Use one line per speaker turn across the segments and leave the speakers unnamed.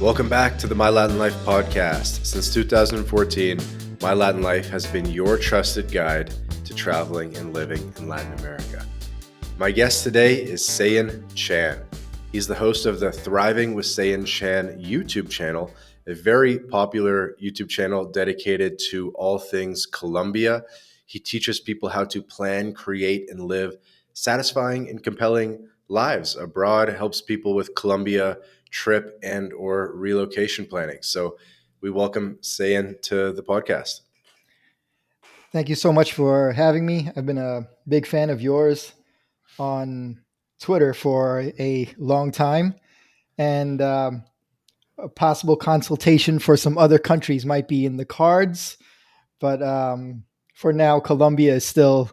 Welcome back to the My Latin Life podcast. Since 2014, My Latin Life has been your trusted guide to traveling and living in Latin America. My guest today is Saiyan Chan. He's the host of the Thriving with Saiyan Chan YouTube channel, a very popular YouTube channel dedicated to all things Colombia. He teaches people how to plan, create, and live satisfying and compelling lives abroad, helps people with Colombia trip and or relocation planning. So we welcome Saiyan to the podcast.
Thank you so much for having me. I've been a big fan of yours on Twitter for a long time, and a possible consultation for some other countries might be in the cards. But for now, Colombia is still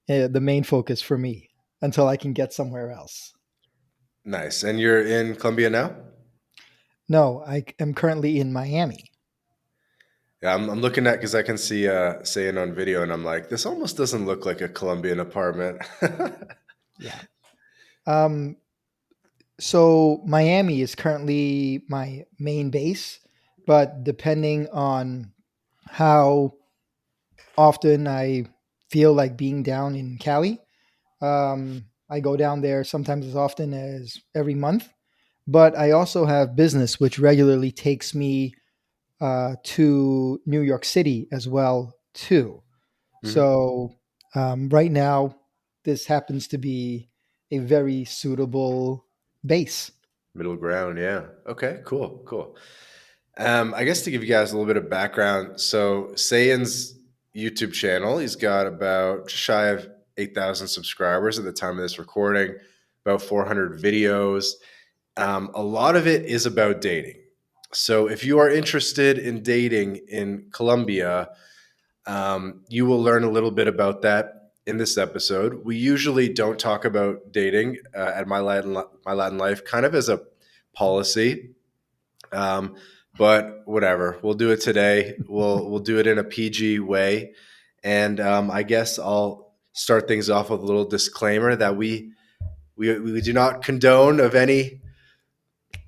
the main focus for me until I can get somewhere else.
Nice. And you're in Colombia now?
No, I am currently in Miami.
Yeah, I'm looking at because I can see Saiyan on video, and I'm like, this almost doesn't look like a Colombian apartment.
Yeah. Um, so Miami is currently my main base, but depending on how often I feel like being down in Cali. I go down there sometimes as often as every month, but I also have business which regularly takes me to New York City as well too.
Mhm.
So right now, this happens to be a very suitable base.
Middle ground, yeah. Okay, cool. I guess to give you guys a little bit of background, so Sayan's YouTube channel, he's got about just shy of 8,000 subscribers at the time of this recording, about 400 videos. A lot of it is about dating. So if you are interested in dating in Colombia, you will learn a little bit about that in this episode. We usually don't talk about dating at My Latin Life, kind of as a policy. Um, but whatever, we'll do it today. We'll do it in a PG way, and I guess I'll start things off with a little disclaimer that we do not condone of any,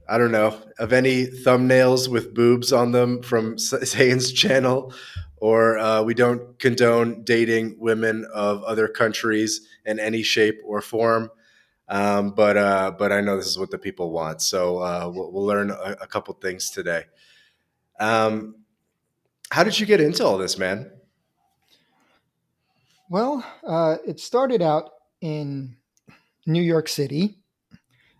I don't know, of any thumbnails with boobs on them from Zayn's channel, or we don't condone dating women of other countries in any shape or form. But I know this is what the people want, so we'll learn a couple things today. Um, how did you get into all this, man?
Well, it started out in New York City.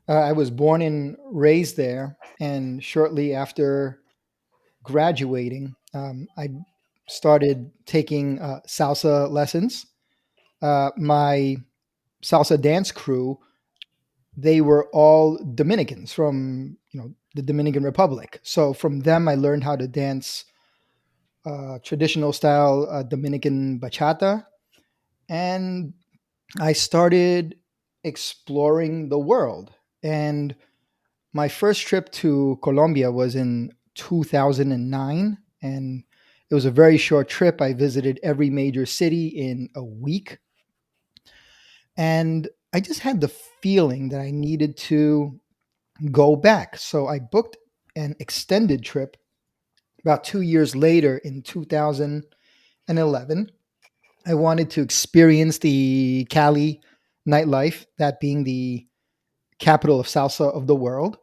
I was born and raised there, and shortly after graduating, I started taking salsa lessons. My salsa dance crew, they were all Dominicans from the Dominican Republic. So from them, I learned how to dance traditional style Dominican bachata, and I started exploring the world. And my first trip to Colombia was in 2009, and it was a very short trip. I visited every major city in a week, and I just had the feeling that I needed to go back. So I booked an extended trip about 2 years later in 2011. I wanted to experience the Cali nightlife, that being the capital of salsa of the world.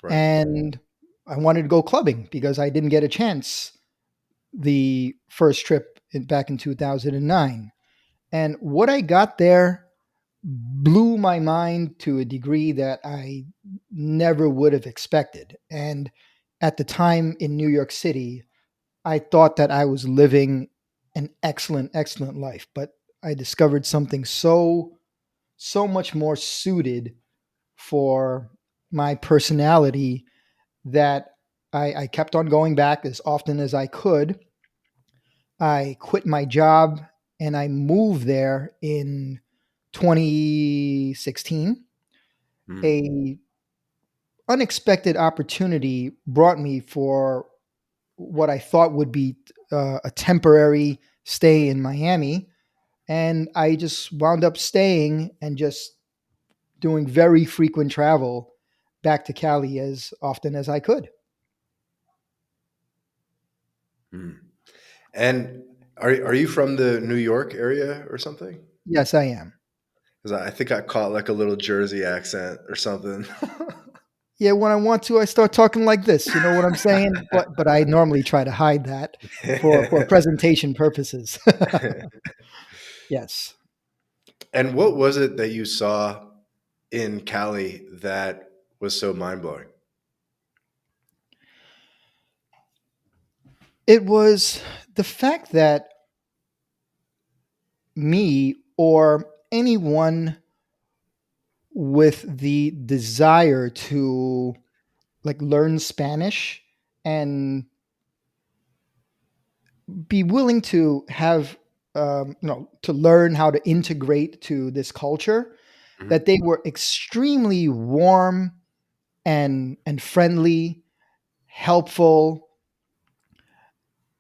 Right.
And I wanted to go clubbing because I didn't get a chance the first trip back in 2009. And what I got there blew my mind to a degree that I never would have expected. And at the time in New York City, I thought that I was living an excellent life, but I discovered something so much more suited for my personality that I kept on going back as often as I could. I quit my job and I moved there in 2016.
Mm.
A unexpected opportunity brought me for what I thought would be a temporary stay in Miami, and I just wound up staying and just doing very frequent travel back to Cali as often as I could.
Mm. And are you from the New York area or something?
Yes, I am.
Because I think I caught like a little Jersey accent or something.
Yeah, when I want to, I start talking like this. You know what I'm saying? But I normally try to hide that for presentation purposes. Yes,
And what was it that you saw in Cali that was so mind blowing?
it was the fact that me or anyone with the desire to like learn Spanish and be willing to have to learn how to integrate to this culture, that
Mhm.
they were extremely warm and friendly, helpful,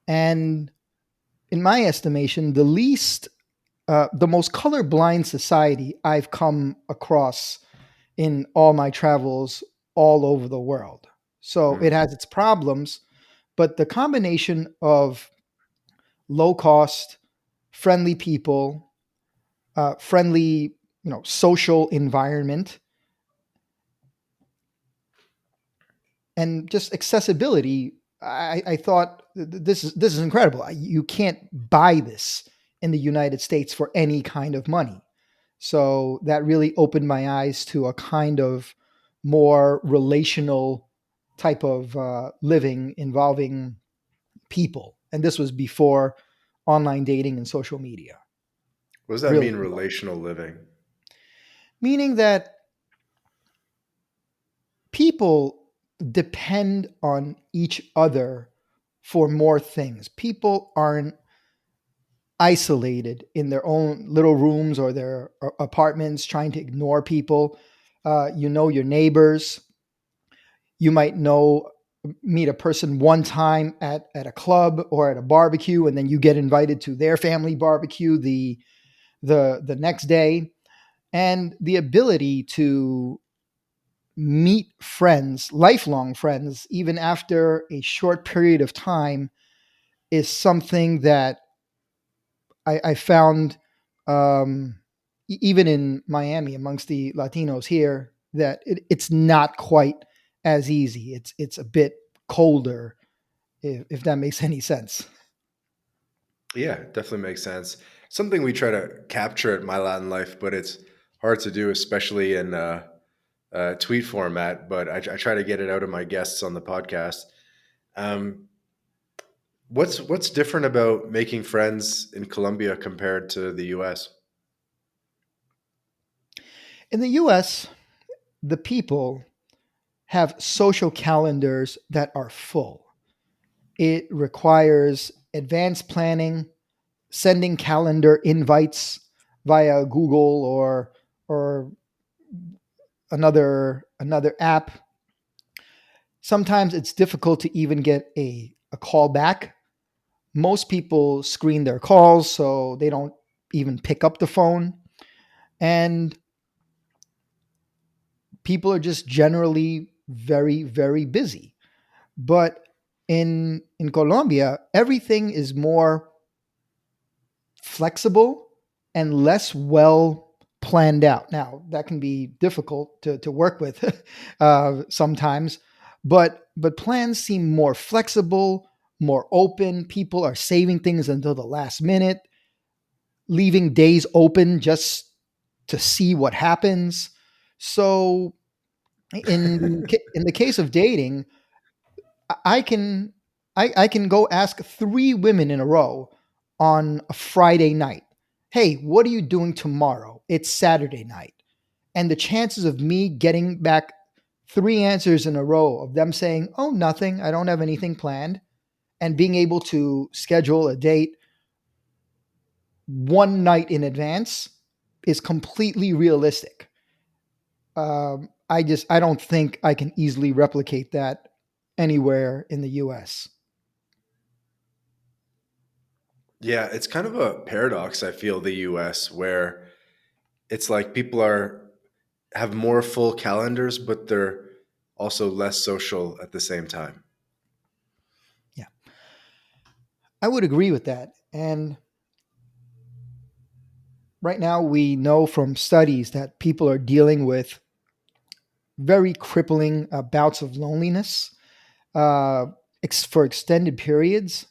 and in my estimation, the most colorblind society I've come across in all my travels all over the world. So it
Mm.
has its problems, but the combination of low cost, friendly people, friendly, social environment, and just accessibility. I thought this is incredible. You can't buy this in the United States for any kind of money. So that really opened my eyes to a kind of more relational type of living involving people. And this was before online dating and social media.
What does that
Really,
mean, relational living?
meaning that people depend on each other for more things. People aren't isolated in their own little rooms or their apartments trying to ignore people. You know your neighbors. You might meet a person one time at a club or at a barbecue, and then you get invited to their family barbecue the next day. And the ability to meet friends, lifelong friends, even after a short period of time, is something that I found, even in Miami amongst the Latinos here, that it's not quite as easy. It's a bit colder, if that makes any sense.
Yeah, definitely makes sense. Something we try to capture at My Latin Life, but it's hard to do, especially in tweet format. But I try to get it out of my guests on the podcast. Um, what's different about making friends in Colombia compared to the U.S.?
In the US, the people have social calendars that are full. It requires advanced planning, sending calendar invites via Google or another app. Sometimes it's difficult to even get a call back. Most people screen their calls so they don't even pick up the phone. And people are just generally very, very busy. But in Colombia, everything is more flexible and less well planned out. Now that can be difficult to work with sometimes, but plans seem more flexible, more open. People are saving things until the last minute, leaving days open just to see what happens. So in the case of dating, I can I can go ask three women in a row on a Friday night. Hey, what are you doing tomorrow? It's Saturday night. And the chances of me getting back three answers in a row of them saying, "Oh, nothing. I don't have anything planned," and being able to schedule a date one night in advance is completely realistic. I don't think I can easily replicate that anywhere in the US.
Yeah, it's kind of a paradox. I feel the U.S. where it's like people are have more full calendars, but they're also less social at the same time.
Yeah, I would agree with that. And right now, we know from studies that people are dealing with very crippling bouts of loneliness for extended periods,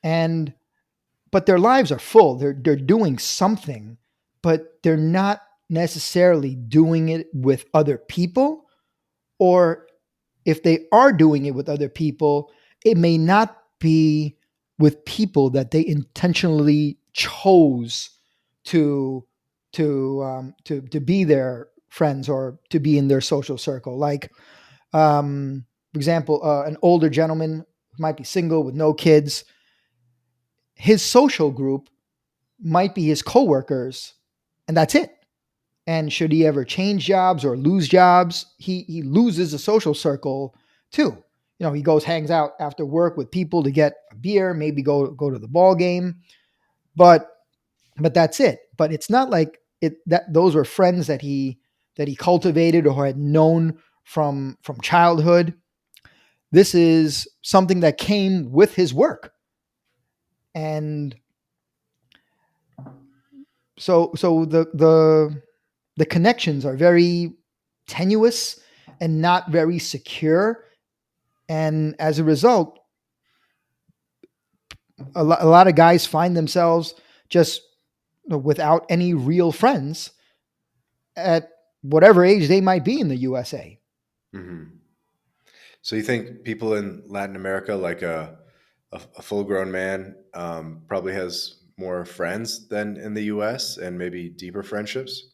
and but their lives are full. They're doing something, but they're not necessarily doing it with other people, or if they are doing it with other people, it may not be with people that they intentionally chose to to be their friends or to be in their social circle. Like, for example, an older gentleman who might be single with no kids. His social group might be his coworkers, and that's it. And should he ever change jobs or lose jobs, he loses a social circle too. You know, he goes hangs out after work with people to get a beer, maybe go to the ball game, but that's it. But it's not like it that those were friends that he cultivated or had known from childhood. This is something that came with his work, and so the connections are very tenuous and not very secure. And as a result, a lot of guys find themselves just, you know, without any real friends at whatever age they might be in the USA.
Hmm. So you think people in Latin America, like a full grown man, probably has more friends than in the U.S. and maybe deeper friendships?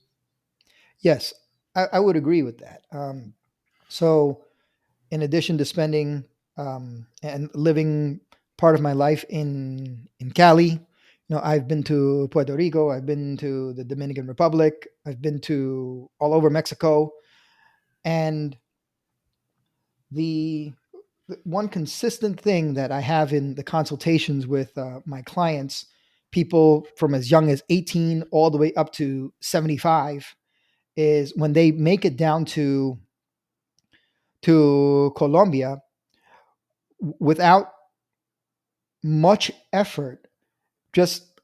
Yes, I would agree with that. So, in addition to spending and living part of my life in Cali, you know, I've been to Puerto Rico, I've been to the Dominican Republic, I've been to all over Mexico, and the one consistent thing that I have in the consultations with my clients, people from as young as 18 all the way up to 75, is when they make it down to Colombia without much effort, just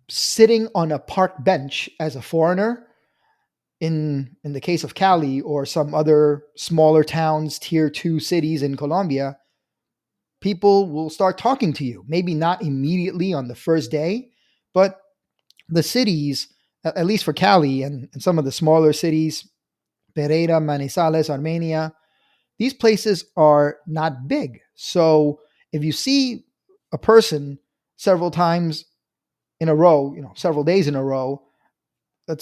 sitting on a park bench as a foreigner in the case of Cali or some other smaller towns, tier 2 cities in Colombia, people will start talking to you. Maybe not immediately on the first day, but the cities, at least for Cali and some of the smaller cities, Pereira, Manizales, Armenia, these places are not big. So if you see a person several times in a row, you know, several days in a row,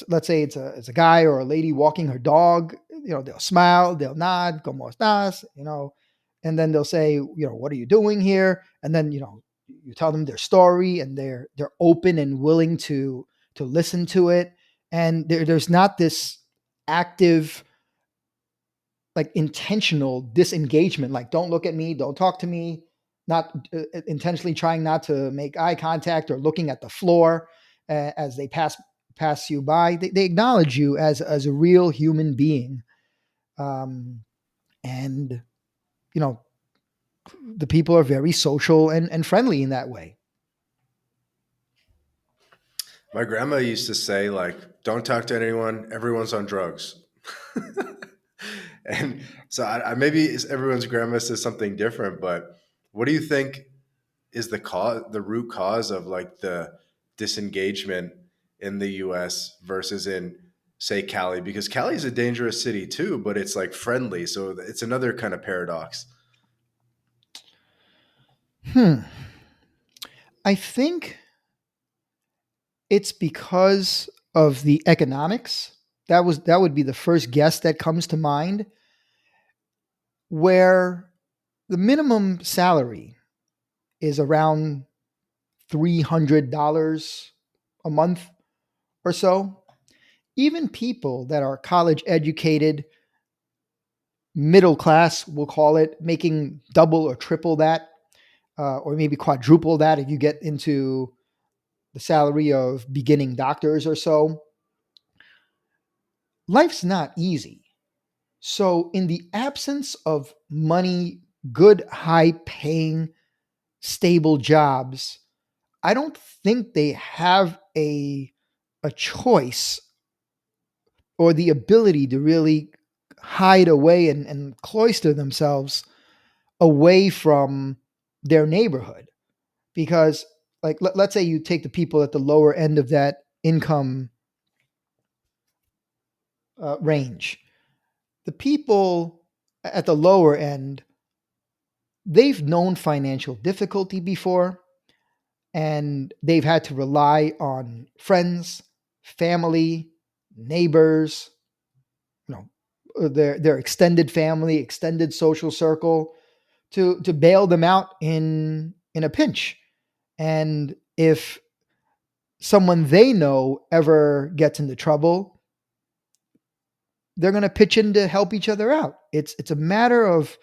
let's say it's a guy or a lady walking her dog, you know, they'll smile, they'll nod, como estás, you know, and then they'll say, you know, what are you doing here? And then, you know, you tell them their story, and they're open and willing to listen to it. And there's not this active, like, intentional disengagement, like, don't look at me, don't talk to me, not intentionally trying not to make eye contact or looking at the floor as they pass you by. They acknowledge you as a real human being. And you know, the people are very social and friendly in that way.
My grandma used to say, like, don't talk to anyone, everyone's on drugs. And so maybe everyone's grandma says something different, but what do you think is the root cause of like the disengagement in the US versus in, say, Cali? Because Cali is a dangerous city too, but it's like friendly. So it's another kind of paradox.
Hmm. I think it's because of the economics. That would be the first guess that comes to mind, where the minimum salary is around $300 a month or so. Even people that are college educated, middle class, we'll call it, making double or triple that, or maybe quadruple that if you get into the salary of beginning doctors or so. Life's not easy. So, in the absence of money, good, high paying, stable jobs, I don't think they have a choice or the ability to really hide away and cloister themselves away from their neighborhood. Because, like, let's say you take the people at the lower end of that income range, the people at the lower end, they've known financial difficulty before, and they've had to rely on friends, family, neighbors, you know, their extended family, extended social circle to bail them out in a pinch. And if someone they know ever gets into trouble, they're going to pitch in to help each other out. It's a matter of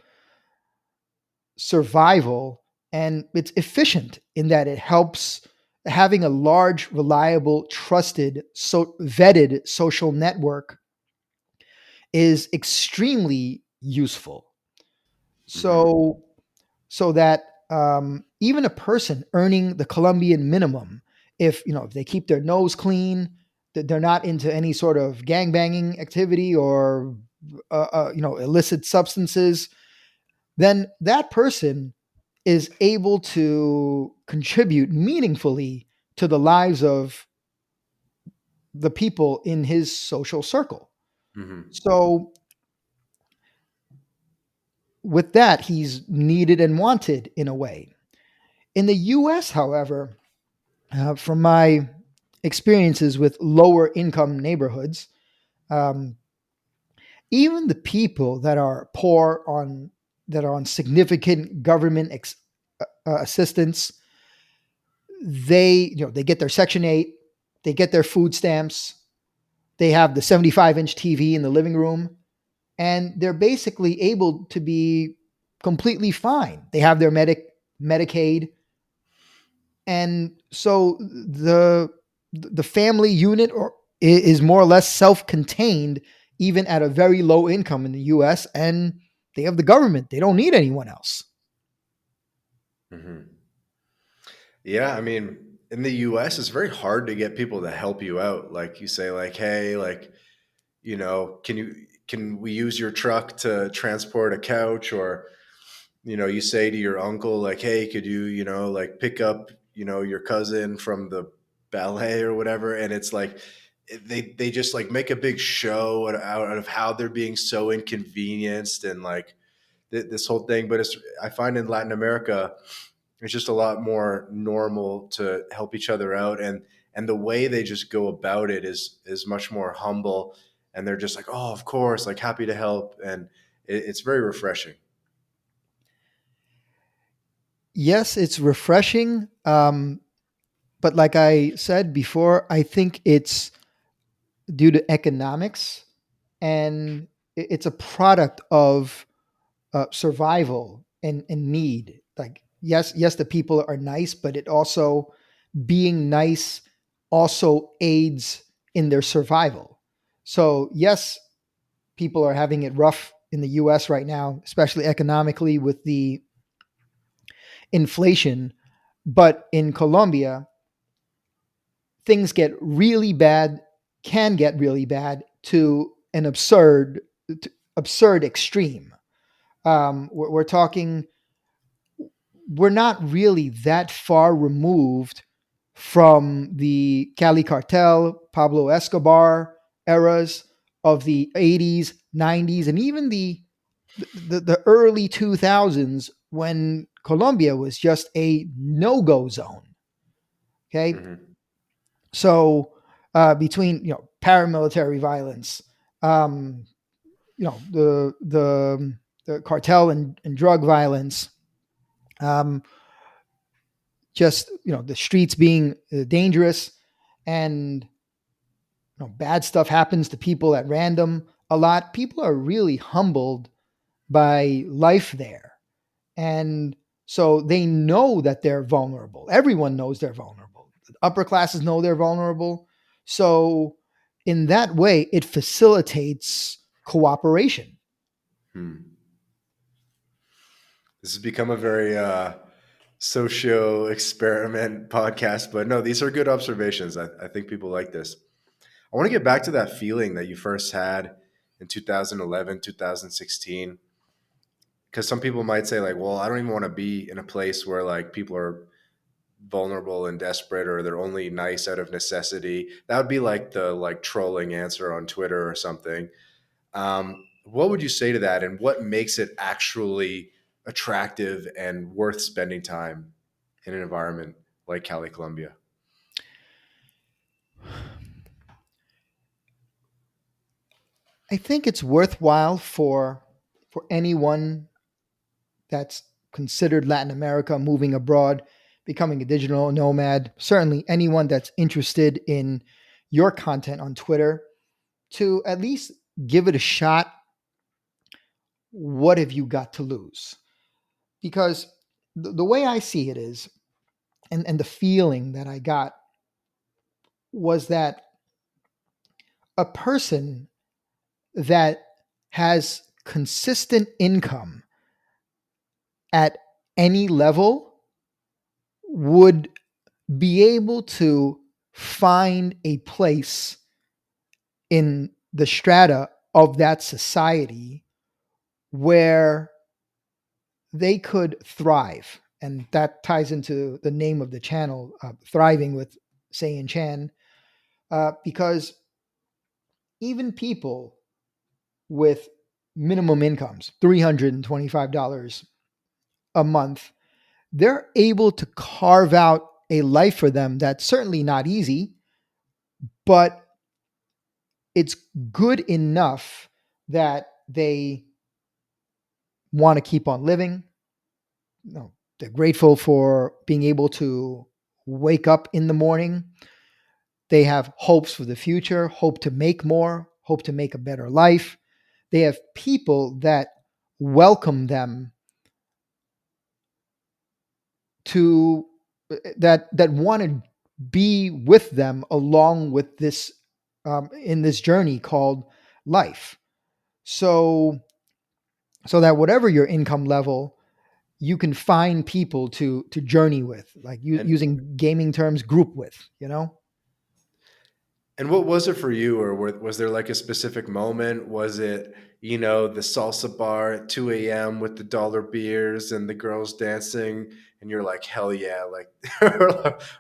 survival, and it's efficient in that it helps. Having a large, reliable, trusted, so vetted social network is extremely useful.
Hmm.
So so that even a person earning the Colombian minimum, if they keep their nose clean, that they're not into any sort of gang banging activity or illicit substances, then that person is able to contribute meaningfully to the lives of the people in his social circle.
Hmm.
So with that, he's needed and wanted in a way. In the US, however, from my experiences with lower income neighborhoods, um, even the people that are poor on that are on significant government assistance, they get their Section 8, they get their food stamps, they have the 75-inch TV in the living room, and they're basically able to be completely fine. They have their Medicaid, and so the family unit is more or less self-contained, even at a very low income in the U.S. And they have the government; they don't need anyone else.
Hmm. Yeah, I mean, in the US, it's very hard to get people to help you out. Like you say, like, hey, like, can we use your truck to transport a couch? Or, you say to your uncle, like, hey, could you, like pick up, your cousin from the ballet or whatever? And it's like they just like make a big show out of how they're being so inconvenienced and like this whole thing. But I find in Latin America, it's just a lot more normal to help each other out, and the way they just go about it is much more humble, and they're just like, oh, of course, like happy to help, and it's very refreshing.
Yes, it's refreshing, but like I said before, I think it's due to economics, and it's a product of survival and need. Like, yes, the people are nice, but it also being nice also aids in their survival. So yes, people are having it rough in the US right now, especially economically with the inflation. But in Colombia, things get really bad, can get really bad to an absurd extreme. We're talking, we're not really that far removed from the Cali cartel, Pablo Escobar eras of the 80s, 90s, and even the early 2000s when Colombia was just a no go zone. Okay.
Hmm.
So, between, paramilitary violence, um, the cartel and drug violence, um, just the streets being dangerous, and bad stuff happens to people at random a lot. People are really humbled by life there, and so they know that they're vulnerable. Everyone knows they're vulnerable. The upper classes know they're vulnerable. So in that way, it facilitates cooperation.
Hmm. This has become a very socio experiment podcast, but no, these are good observations. I think people like this. I want to get back to that feeling that you first had in 2011, 2016. Because some people might say, like, well, I don't even want to be in a place where like people are vulnerable and desperate or they're only nice out of necessity. That would be like the like trolling answer on Twitter or something. What would you say to that, and what makes it actually attractive and worth spending time in an environment like Cali, Colombia?
I think it's worthwhile for anyone that's considered Latin America moving abroad, becoming a digital nomad, certainly anyone that's interested in your content on Twitter to at least give it a shot. What have you got to lose? Because the way I see it is, and the feeling that I got was that a person that has consistent income at any level would be able to find a place in the strata of that society where they could thrive. And that ties into the name of the channel, Thriving with Saiyan Chan, because even people with minimum incomes, $325 a month, they're able to carve out a life for them that's certainly not easy, but it's good enough that they want to keep on living. You know, they're grateful for being able to wake up in the morning. They have hopes for the future, hope to make more, hope to make a better life. They have people that welcome them to that want to be with them along with this in this journey called life. So so that whatever your income level, you can find people to journey with, like
And
using gaming terms, group with, you know.
And what was it for you, or was there like a specific moment? Was it, the salsa bar at 2 a.m. with the dollar beers and the girls dancing, and you're like, hell yeah, like,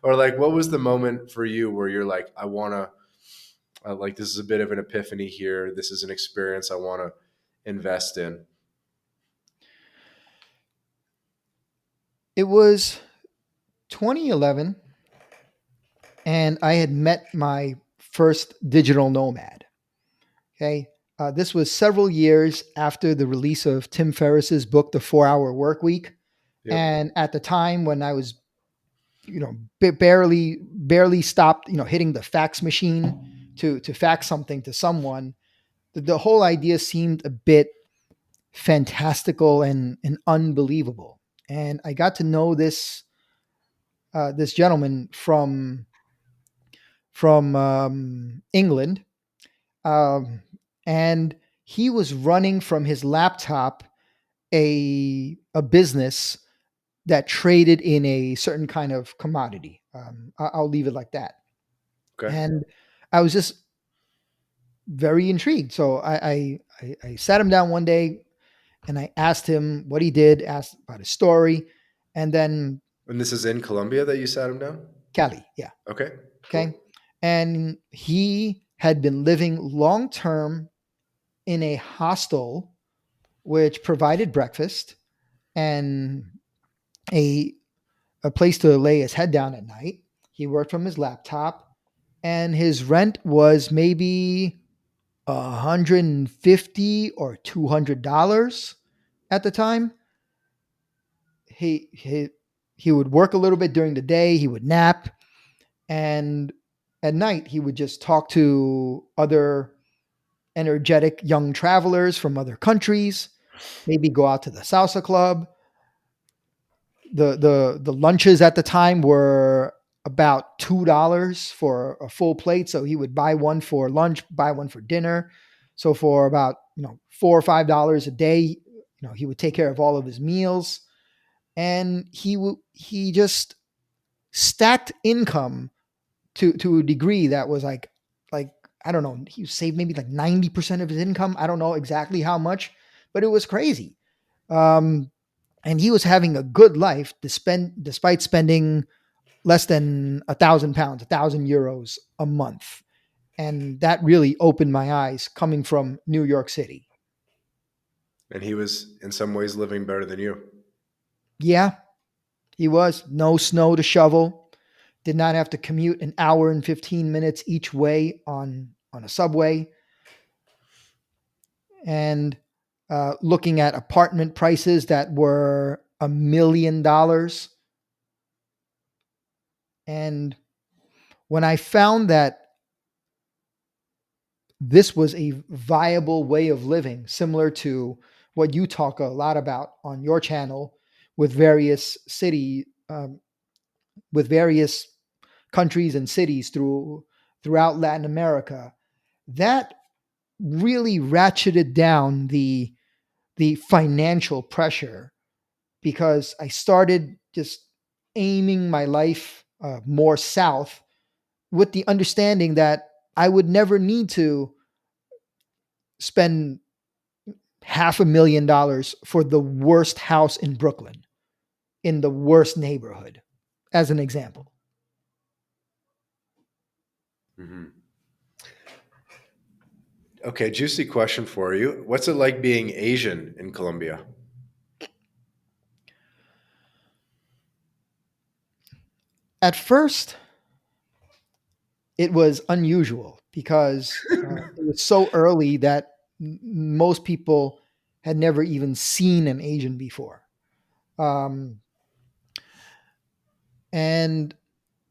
or like, what was the moment for you where you're like, I want to, like, this is a bit of an epiphany here. This is an experience I want to invest in.
It was 2011, and I had met my first digital nomad. Okay, this was several years after the release of Tim Ferriss's book, The 4 Hour Work Week,
Yep.
and at the time when I was, barely stopped, hitting the fax machine to fax something to someone, the whole idea seemed a bit fantastical and unbelievable. And I got to know this gentleman from England, um, and he was running from his laptop a business that traded in a certain kind of commodity. I'll leave it like that.
Okay.
And I was just very intrigued. So I sat him down one day and I asked him what he did, asked about his story, and then
And this is in Colombia that you sat him down?
Cali, yeah,
Okay.
okay.
Cool.
And he had been living long term in a hostel which provided breakfast and a a place to lay his head down at night. He worked from his laptop, and his rent was maybe $150 or $200 at the time. He he he would work a little bit during the day. He would nap, and at night he would just talk to other energetic young travelers from other countries. Maybe go out to the salsa club. The lunches at the time were about $2 for a full plate. So he would buy one for lunch, buy one for dinner. So for about $4 or $5 a day, he would take care of all of his meals, and he just stacked income to a degree that was like I don't know. He saved maybe like 90% of his income. I don't know exactly how much, but it was crazy. Um, and he was having a good life despite spending less than £1,000, €1,000 a month. And that really opened my eyes coming from New York City.
And he was in some ways living better than you.
Yeah, he was. No snow to shovel. Did not have to commute an hour and 15 minutes each way on a subway. And looking at apartment prices that were $1 million. And when I found that this was a viable way of living, similar to what you talk a lot about on your channel with with various countries and cities throughout Latin America, that really ratcheted down the financial pressure because I started just aiming my life more south with the understanding that I would never need to spend $500,000 for the worst house in Brooklyn, in the worst neighborhood, as an example.
Hmm. Okay, juicy question for you. What's it like being Asian in Colombia?
At first, it was unusual because it was so early that most people had never even seen an Asian before. Um, and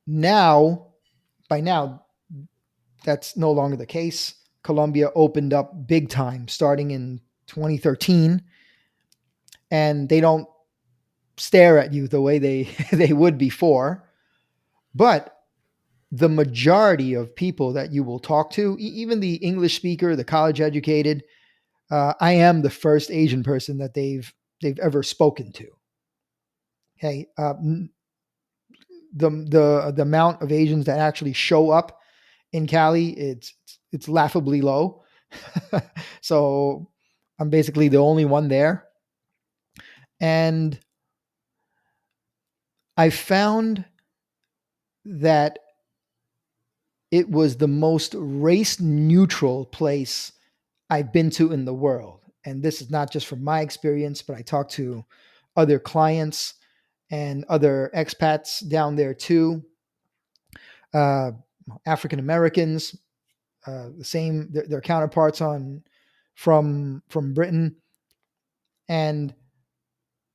now, by now, that's no longer the case. Colombia opened up big time starting in 2013, and they don't stare at you the way they they would before. But the majority of people that you will talk to, even the English speaker, the college educated, I am the first Asian person that they've ever spoken to. Okay, the amount of Asians that actually show up in Cali, it's laughably low. So I'm basically the only one there, and I found that it was the most race neutral place I've been to in the world. And this is not just from my experience, but I talked to other clients and other expats down there too. Uh, African Americans, the same their counterparts on from Britain, and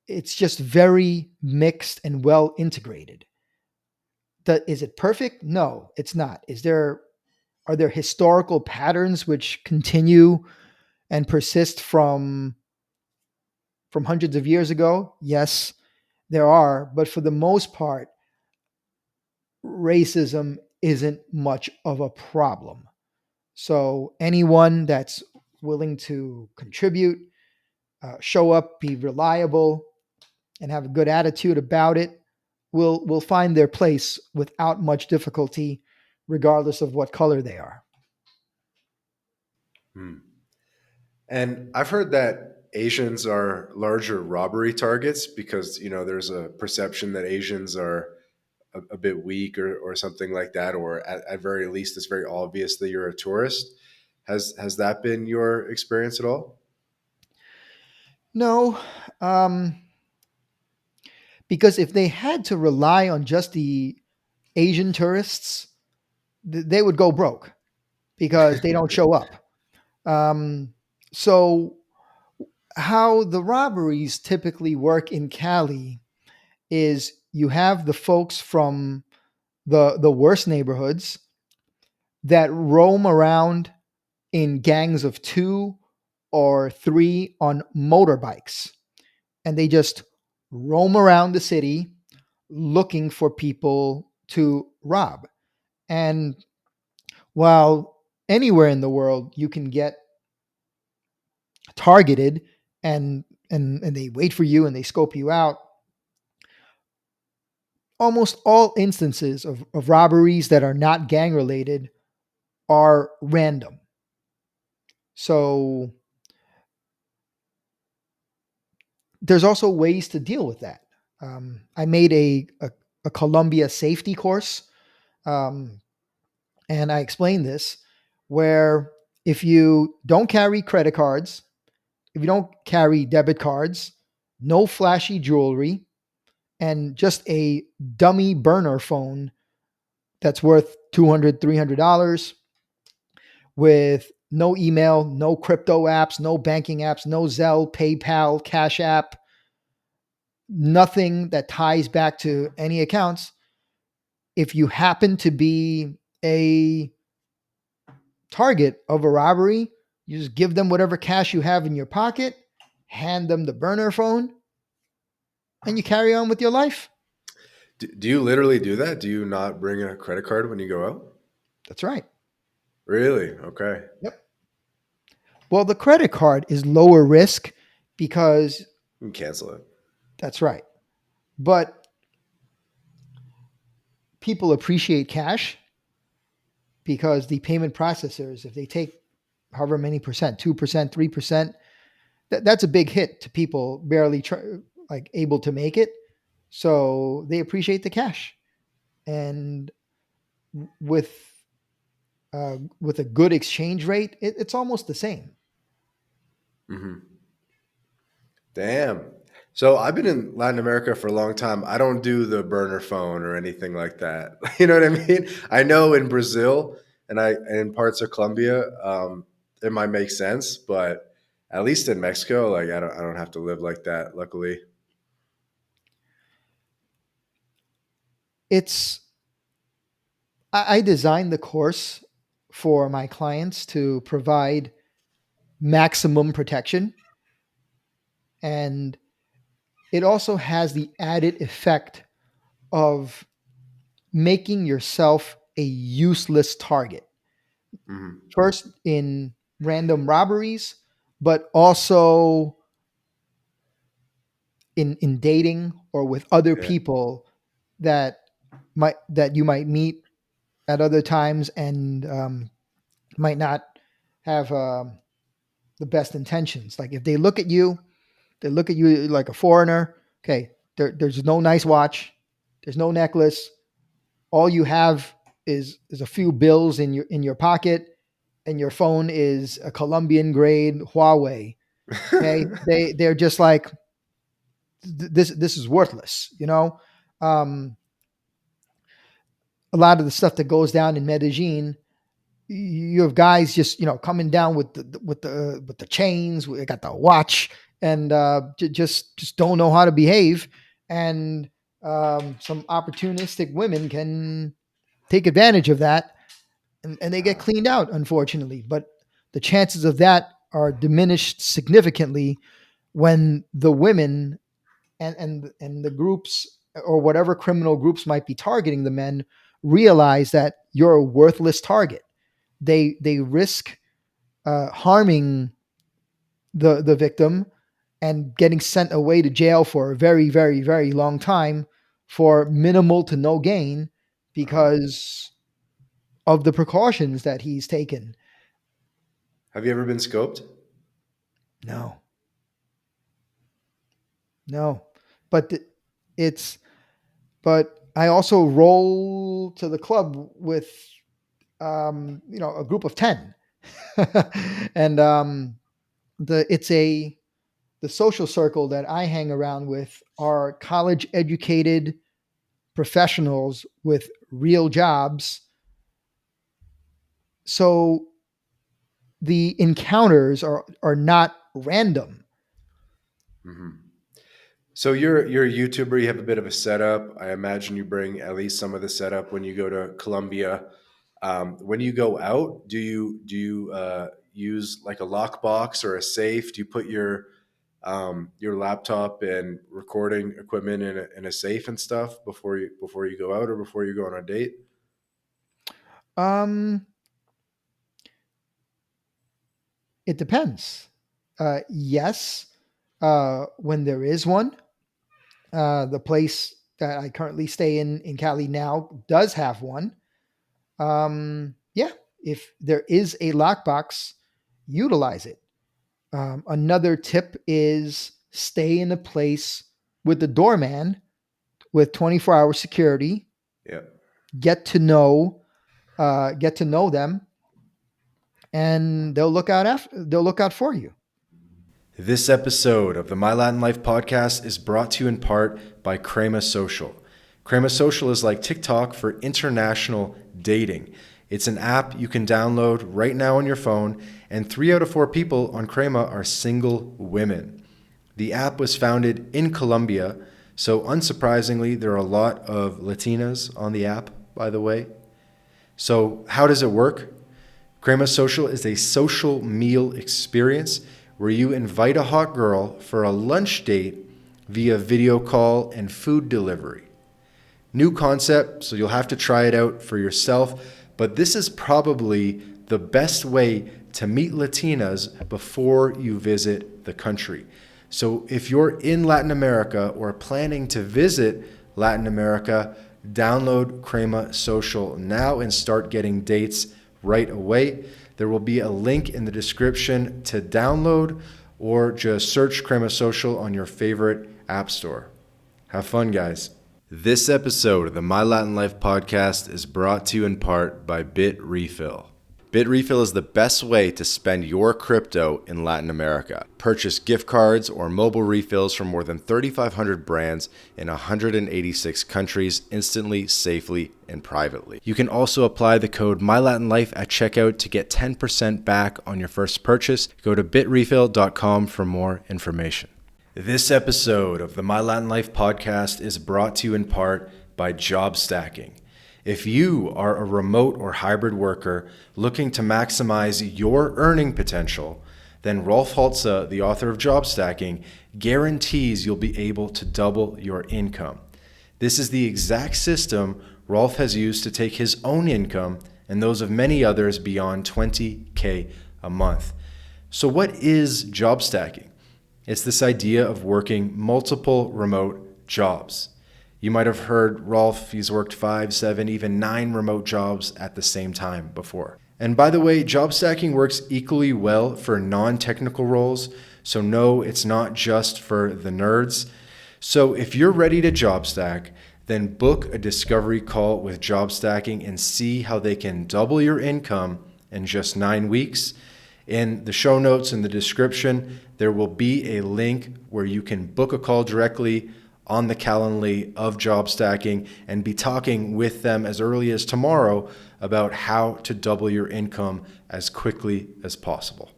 it's just very mixed and well integrated. Is it perfect? No, it's not. Are there historical patterns which continue and persist from hundreds of years ago? Yes, there are, but for the most part, racism isn't much of a problem. So anyone that's willing to contribute, show up, be reliable, and have a good attitude about it will find their place without much difficulty, regardless of what color they are.
Hmm. And I've heard that Asians are larger robbery targets because, there's a perception that Asians are a bit weak or something like that, or at very least, it's very obvious that you're a tourist. Has that been your experience at all?
No, um, because if they had to rely on just the Asian tourists, they would go broke because they don't show up. Um, so, how the robberies typically work in Cali is you have the folks from the worst neighborhoods that roam around in gangs of two or three on motorbikes, and they just roam around the city looking for people to rob. And while anywhere in the world you can get targeted, and they wait for you and they scope you out. Almost all instances of robberies that are not gang related are random. So there's also ways to deal with that. I made a Colombia safety course, um, and I explained this where if you don't carry credit cards, if you don't carry debit cards, no flashy jewelry, and just a dummy burner phone that's worth $200, $300 with no email, no crypto apps, no banking apps, no Zelle, PayPal, Cash App, nothing that ties back to any accounts. If you happen to be a target of a robbery, you just give them whatever cash you have in your pocket, hand them the burner phone, and you carry on with your life.
Do you literally do that? Do you not bring a credit card when you go out?
That's right.
Really? Okay.
Yep. Well, the credit card is lower risk because
You can cancel it.
that's right. But people appreciate cash because the payment processors, if they take however many percent, 2%, 3%, that's a big hit to people barely like able to make it. So they appreciate the cash. And with with a good exchange rate, it's almost the same.
Hmm. Damn. So I've been in Latin America for a long time. I don't do the burner phone or anything like that. You know what I mean? I know in Brazil and in parts of Colombia, it might make sense, but at least in Mexico, like I don't have to live like that. Luckily.
It's I designed the course for my clients to provide maximum protection, and it also has the added effect of making yourself a useless target.
Hmm.
First in random robberies, but also in dating or with other
Yeah.
people that that you might meet at other times and might not have the best intentions. Like if they look at you, they look at you like a foreigner. Okay, there's no nice watch, there's no necklace. All you have is a few bills in your pocket, and your phone is a Colombian grade Huawei. Okay, they're just like this is worthless. Um, a lot of the stuff that goes down in Medellin, you have guys just coming down with the chains. They got the watch, and just don't know how to behave, and some opportunistic women can take advantage of that, and they get cleaned out, unfortunately. But the chances of that are diminished significantly when the women and the groups or whatever criminal groups might be targeting the men realize that you're a worthless target. They risk harming the victim and getting sent away to jail for a very very very long time for minimal to no gain
Uh-huh.
because of the precautions that he's taken.
Have you ever been scoped?
No, no, but it's but I also roll to the club with a group of 10. And it's a the social circle that I hang around with are college educated professionals with real jobs. So the encounters are not random.
Hmm. So you're a YouTuber. You have a bit of a setup. I imagine you bring at least some of the setup when you go to Colombia. When you go out, do you use like a lockbox or a safe? Do you put your laptop and recording equipment in a safe and stuff before you go out or before you go on a date?
Um, it depends. Yes, when there is one. The place that I currently stay in Cali now does have one. Yeah, if there is a lockbox, utilize it. Another tip is stay in a place with the doorman with 24-hour security.
Yeah.
Get to know, get to know them, and they'll look out for you.
This episode of the My Latin Life podcast is brought to you in part by Crema Social. Crema Social is like TikTok for international dating. It's an app you can download right now on your phone, and 3 out of 4 people on Crema are single women. The app was founded in Colombia, so unsurprisingly, there are a lot of Latinas on the app, by the way. So, how does it work? Crema Social is a social meal experience where you invite a hot girl for a lunch date via video call and food delivery. New concept, so you'll have to try it out for yourself, but this is probably the best way to meet Latinas before you visit the country. So if you're in Latin America or planning to visit Latin America, download Crema Social now and start getting dates right away. There will be a link in the description to download, or just search Crema Social on your favorite app store. Have fun, guys. This episode of the My Latin Life podcast is brought to you in part by Bit Refill. Bit Refill is the best way to spend your crypto in Latin America. Purchase gift cards or mobile refills from more than 3,500 brands in 186 countries instantly, safely, and privately. You can also apply the code MyLatinLife at checkout to get 10% back on your first purchase. Go to bitrefill.com for more information. This episode of the My Latin Life podcast is brought to you in part by Job Stacking. If you are a remote or hybrid worker looking to maximize your earning potential, then Rolf Holtze, the author of Job Stacking, guarantees you'll be able to double your income. This is the exact system Rolf has used to take his own income and those of many others beyond 20K a month. So what is job stacking? It's this idea of working multiple remote jobs. You might have heard Rolf, he's worked 5, 7, even 9 remote jobs at the same time before. And by the way, job stacking works equally well for non-technical roles. So no, it's not just for the nerds. So if you're ready to job stack, then book a discovery call with Job Stacking and see how they can double your income in just 9 weeks. In the show notes in the description, there will be a link where you can book a call directly on the Calendly of Job Stacking and be talking with them as early as tomorrow about how to double your income as quickly as possible.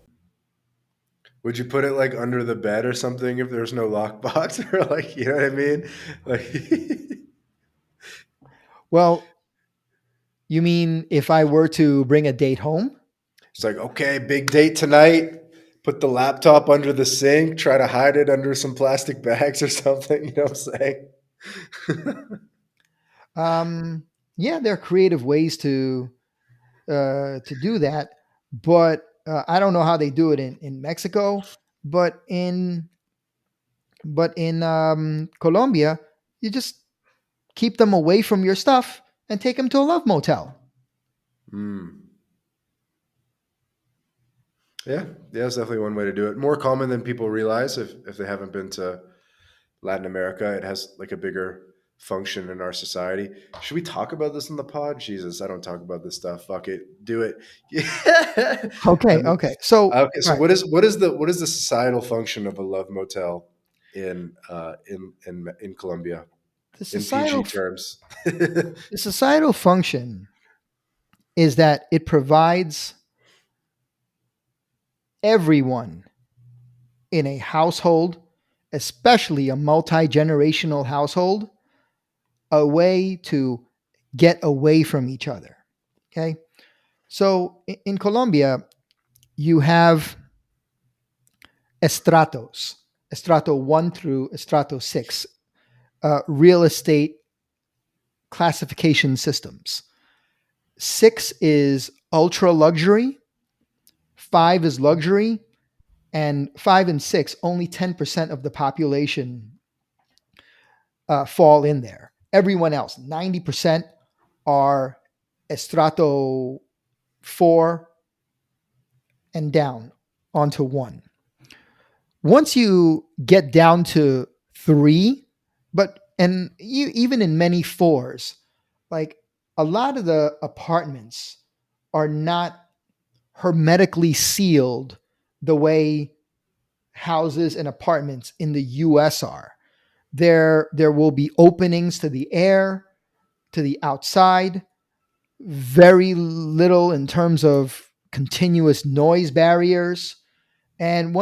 Would you put it like under the bed or something if there's no lockbox, or like, you know what I mean? Like,
Well, you mean if I were to bring a date home?
it's like, okay, big date tonight. Put the laptop under the sink, try to hide it under some plastic bags or something, you know what I'm saying?
Um, yeah, there are creative ways to do that, but I don't know how they do it in Mexico. But in Colombia, you just keep them away from your stuff and take them to a love motel.
Mm. Yeah, yeah, that's definitely one way to do it. More common than people realize if they haven't been to Latin America. It has like a bigger function in our society. Should we talk about this in the pod? Jesus, I don't talk about this stuff. Fuck it, do it. Yeah.
Okay, okay. So,
Okay.
all
So
right,
what is the societal function of a love motel in Colombia
the
in
societal
PG terms?
the societal function is that it provides everyone in a household, especially a multi generational household, a way to get away from each other. Okay. So in Colombia, you have estratos, estrato 1 through estrato 6, real estate classification systems. 6 is ultra luxury, 5 is luxury, and 5 and 6, only 10% of the population fall in there. Everyone else, 90%, are estrato 4 and down onto 1. Once you get down to 3, even in many 4s, like a lot of the apartments are not hermetically sealed the way houses and apartments in the US are. There will be openings to the air, to the outside, very little in terms of continuous noise barriers. And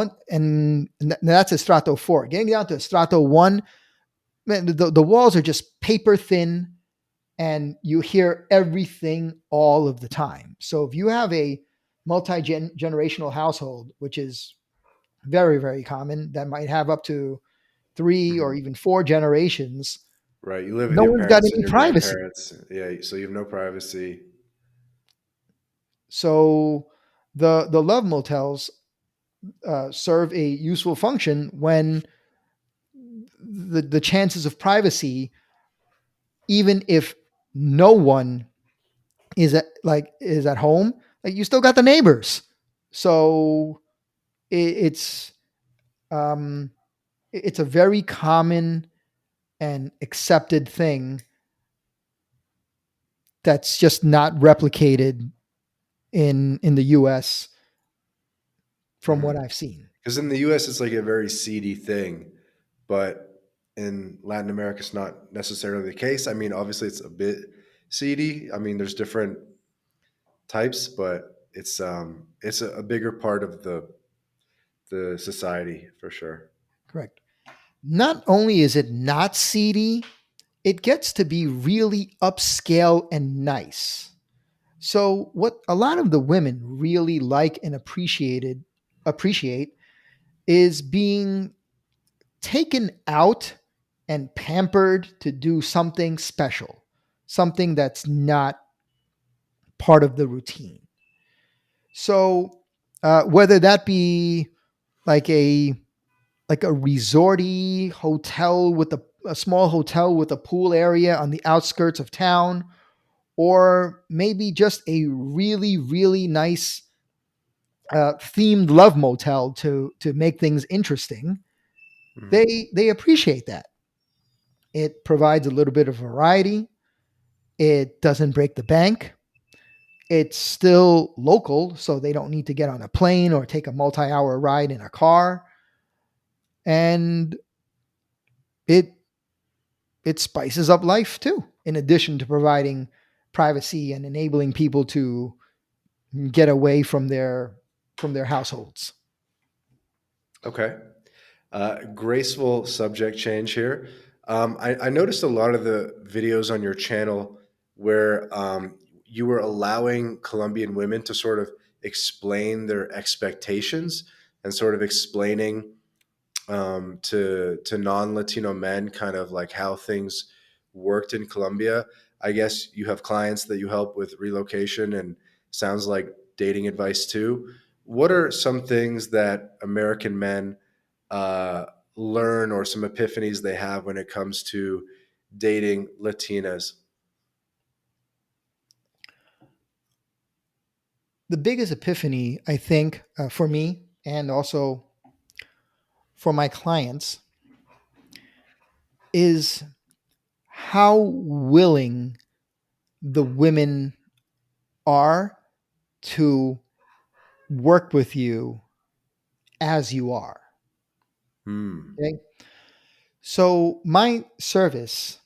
that's a strato 4. Getting down to a strato 1, man, the walls are just paper thin, and you hear everything all of the time. So if you have a multi-generational household, which is very, very common, that might have up to 3 or
Mhm.
even 4 generations,
Right. You live with
no
your
one's got
parents and
any
your
privacy.
grandparents. Yeah. So you have no privacy.
So the love motels serve a useful function when the chances of privacy, even if no one is at home, like you still got the neighbors. So it's um, it's a very common and accepted thing that's just not replicated in the US from what I've seen.
Because in the US, it's like a very seedy thing, but in Latin America, it's not necessarily the case. I mean, obviously, it's a bit seedy. I mean, there's different types, but it's a bigger part of the society for sure.
Correct. Not only is it not seedy, it gets to be really upscale and nice. So what a lot of the women really like and appreciate is being taken out and pampered to do something special, something that's not part of the routine. So whether that be like a resorty hotel with a small hotel with a pool area on the outskirts of town, or maybe just a really, really nice themed love motel to make things interesting,
Mhm.
they appreciate that. It provides a little bit of variety. It doesn't break the bank. It's still local, so they don't need to get on a plane or take a multi-hour ride in a car. And it it spices up life too, in addition to providing privacy and enabling people to get away from their households.
Okay. Graceful subject change here. I noticed a lot of the videos on your channel where you were allowing Colombian women to sort of explain their expectations and sort of explaining to non Latino men kind of like how things worked in Colombia. I guess you have clients that you help with relocation and sounds like dating advice too. What are some things that American men uh, learn or some epiphanies they have when it comes to dating Latinas?
The biggest epiphany, I think, for me and also for my clients, is how willing the women are to work with you as you are.
Hmm.
Okay. So my service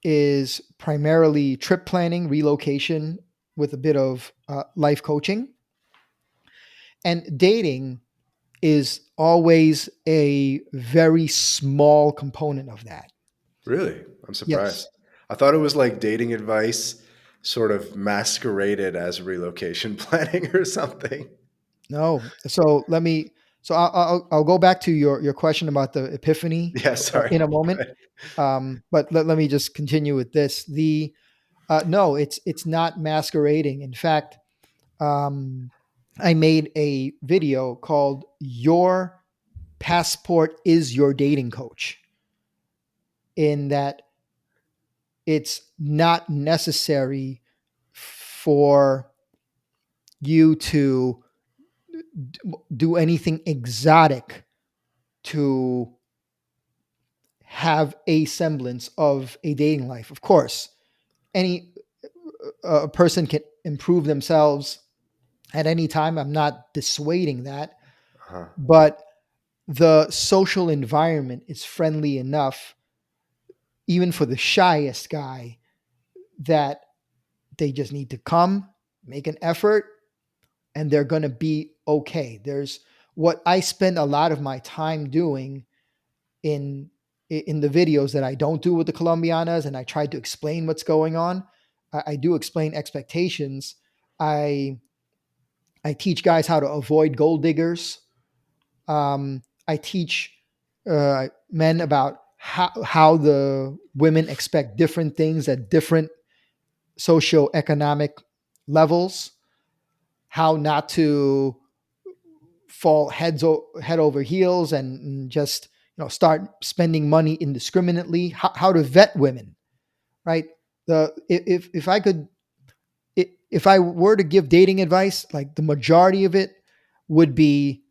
is primarily trip planning, relocation, with a bit of life coaching. And dating is always a very small component of that.
Really? I'm
Yes.
surprised. I thought it was like dating advice sort of masqueraded as relocation planning or something.
No. So let me. So I'll go back to your question about the epiphany
Yeah, sorry.
in a
Go
moment.
ahead.
But let me just continue with this. The no, it's not masquerading. In fact, um, I made a video called "Your Passport is Your Dating Coach," in that it's not necessary for you to do anything exotic to have a semblance of a dating life. Of course, any a person can improve themselves at any time. I'm not dissuading that,
Uh-huh.
but the social environment is friendly enough, even for the shyest guy, that they just need to come, make an effort, and they're going to be okay. There's what I spend a lot of my time doing in in the videos that I don't do with the Colombianas, and I try to explain what's going on. I do explain expectations. I I teach guys how to avoid gold diggers. I teach men about how the women expect different things at different socioeconomic levels, how not to fall head over heels and just start spending money indiscriminately, how to vet women, right? The if I could, if I were to give dating advice, like the majority of it would be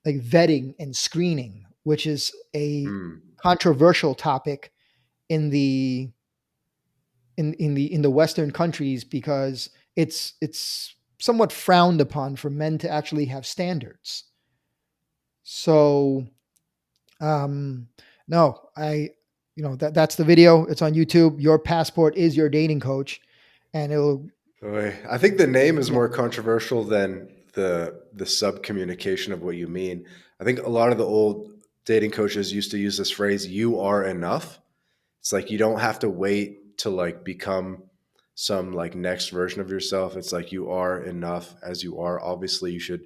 like vetting and screening, which is a
Hmm.
controversial topic in the in the Western countries, because it's somewhat frowned upon for men to actually have standards. So um, no, that's the video. It's on YouTube. Your passport is your dating coach, and it'll
Boy, I think the name is
yeah.
more controversial than the sub communication of what you mean. I think a lot of the old dating coaches used to use this phrase, "You are enough." It's like you don't have to wait to like become some like next version of yourself. It's like you are enough as you are. Obviously, you should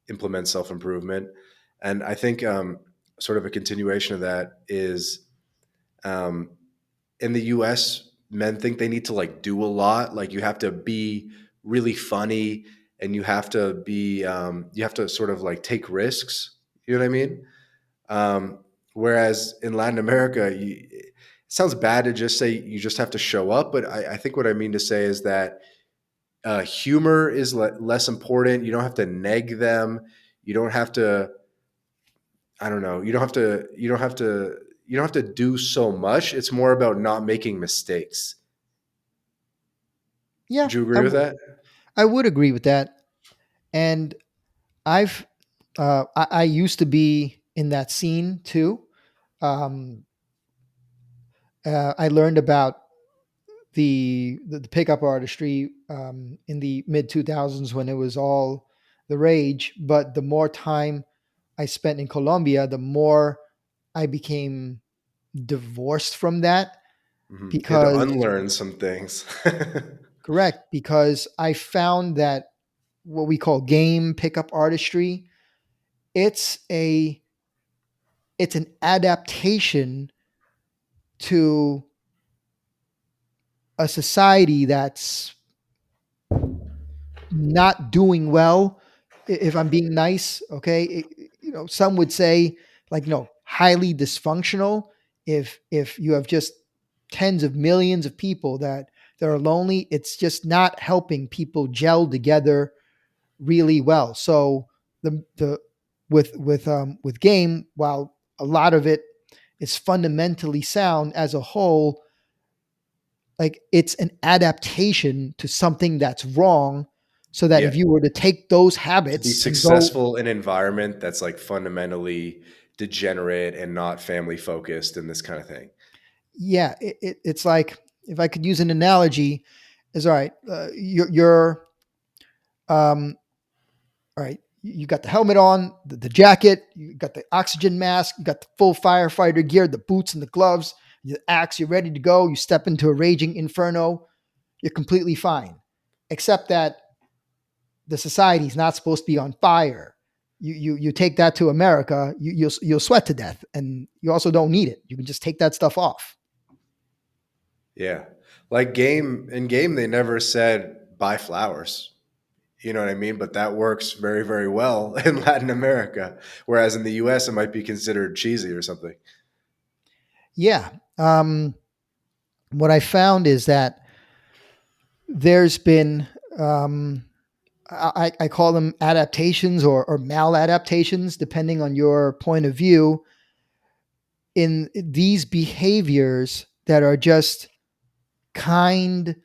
implement self improvement, and I think sort of a continuation of that is um, in the US, men think they need to like do a lot. Like you have to be really funny and you have to sort of like take risks. You know what I mean? Um, Whereas in Latin America, it sounds bad to just say you just have to show up. But I think what I mean to say is that humor is less important. You don't have to neg them. You don't have to, I don't know. You don't have to do so much. It's more about not making mistakes.
Yeah,
Would you agree with that?
I would agree with that. And I've I used to be in that scene too. Um, I learned about the pickup artistry in the mid 2000s when it was all the rage. But the more time I spent in Colombia, the more I became divorced from that,
Mhm. You had to
because
unlearn some things.
correct, because I found that what we call game pickup artistry, it's a it's an adaptation to a society that's not doing well. If I'm being nice, okay, some would say, like, highly dysfunctional. If you have just tens of millions of people that are lonely, it's just not helping people gel together really well. So the with game, while a lot of it is fundamentally sound as a whole, like it's an adaptation to something that's wrong, so that
Yeah.
if you were to take those
To be
habits and go,
successful in an environment that's like fundamentally degenerate and not family focused and this kind of thing.
yeah, it's like, if I could use an analogy, is all right. You're all right. You got the helmet on, the jacket, you got the oxygen mask, you got the full firefighter gear, the boots and the gloves, the axe. You're ready to go. You step into a raging inferno. You're completely fine, except that the society is not supposed to be on fire. You take that to America, you'll sweat to death, and you also don't need it. You can just take that stuff off.
Yeah. Like game they never said buy flowers. You know what I mean? But that works very, very well in Latin America. Whereas in the US, it might be considered cheesy or something.
Yeah. What I found is that there's been, um, I call them adaptations or maladaptations, depending on your point of view, in these behaviors that are just kind,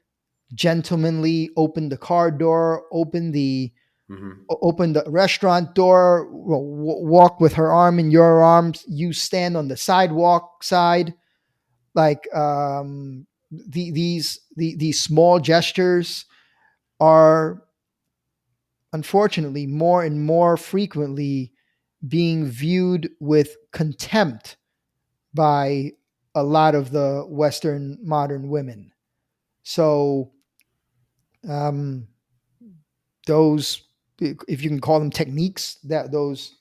gentlemanly, open the car door,
Hmm.
open the restaurant door, walk with her arm in your arms, you stand on the sidewalk side, like these small gestures are unfortunately more and more frequently being viewed with contempt by a lot of the Western modern women. So um, those, if you can call them techniques, that those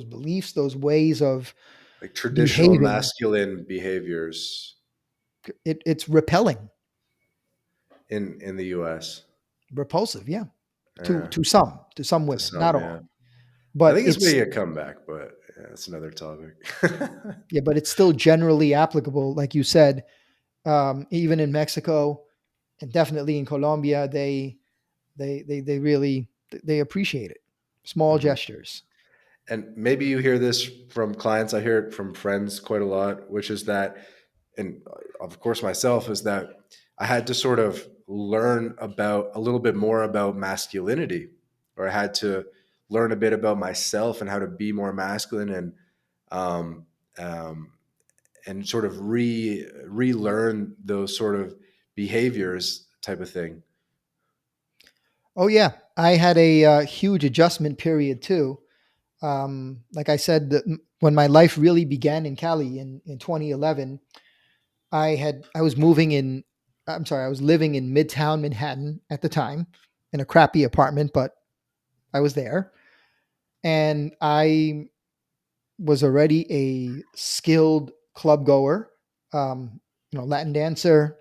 beliefs, those ways of
Like traditional
behaving,
masculine behaviors
it's repelling,
in the US.
repulsive. Yeah,
Yeah,
to some
to
women, not
some, yeah.
all,
I
but
think it's
it's
making a comeback, but yeah, that's another topic.
yeah, but it's still generally applicable, like you said. Even in Mexico and definitely in Colombia, they really they appreciate it. Small
Hmm.
gestures.
And maybe you hear this from clients. I hear it from friends quite a lot, which is that, and of course myself, is that I had to sort of learn about a little bit more about masculinity, or I had to learn a bit about myself and how to be more masculine, um, um, and sort of relearn those sort of behaviors type of thing.
Oh yeah, I had a huge adjustment period too. Like I said, when my life really began in Cali in 2011, I was moving in. I'm sorry, I was living in Midtown Manhattan at the time in a crappy apartment, but I was there, and I was already a skilled club goer, Latin dancer,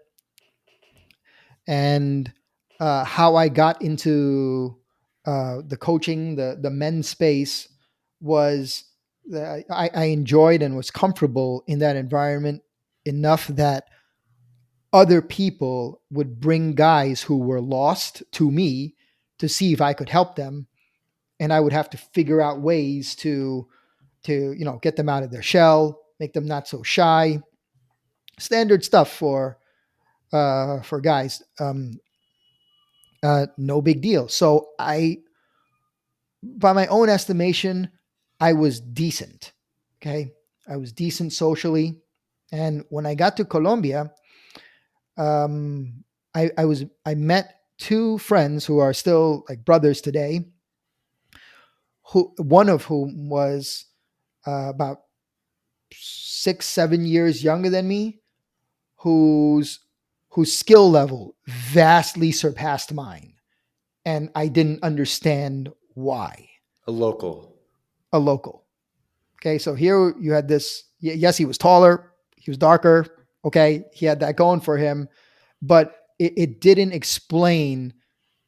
and how I got into the coaching, the men's space was that I enjoyed and was comfortable in that environment enough that other people would bring guys who were lost to me to see if I could help them, and I would have to figure out ways to get them out of their shell, make them not so shy. Standard stuff for guys. No big deal. So by my own estimation, I was decent. Okay, I was decent socially, and when I got to Colombia, I met two friends who are still like brothers today. Who one of whom was about 6 7 years younger than me, whose whose skill level vastly surpassed mine, and I didn't understand why.
A local.
A local. Okay, so here you had this. Yes, he was taller, he was darker. Okay, he had that going for him, but it didn't explain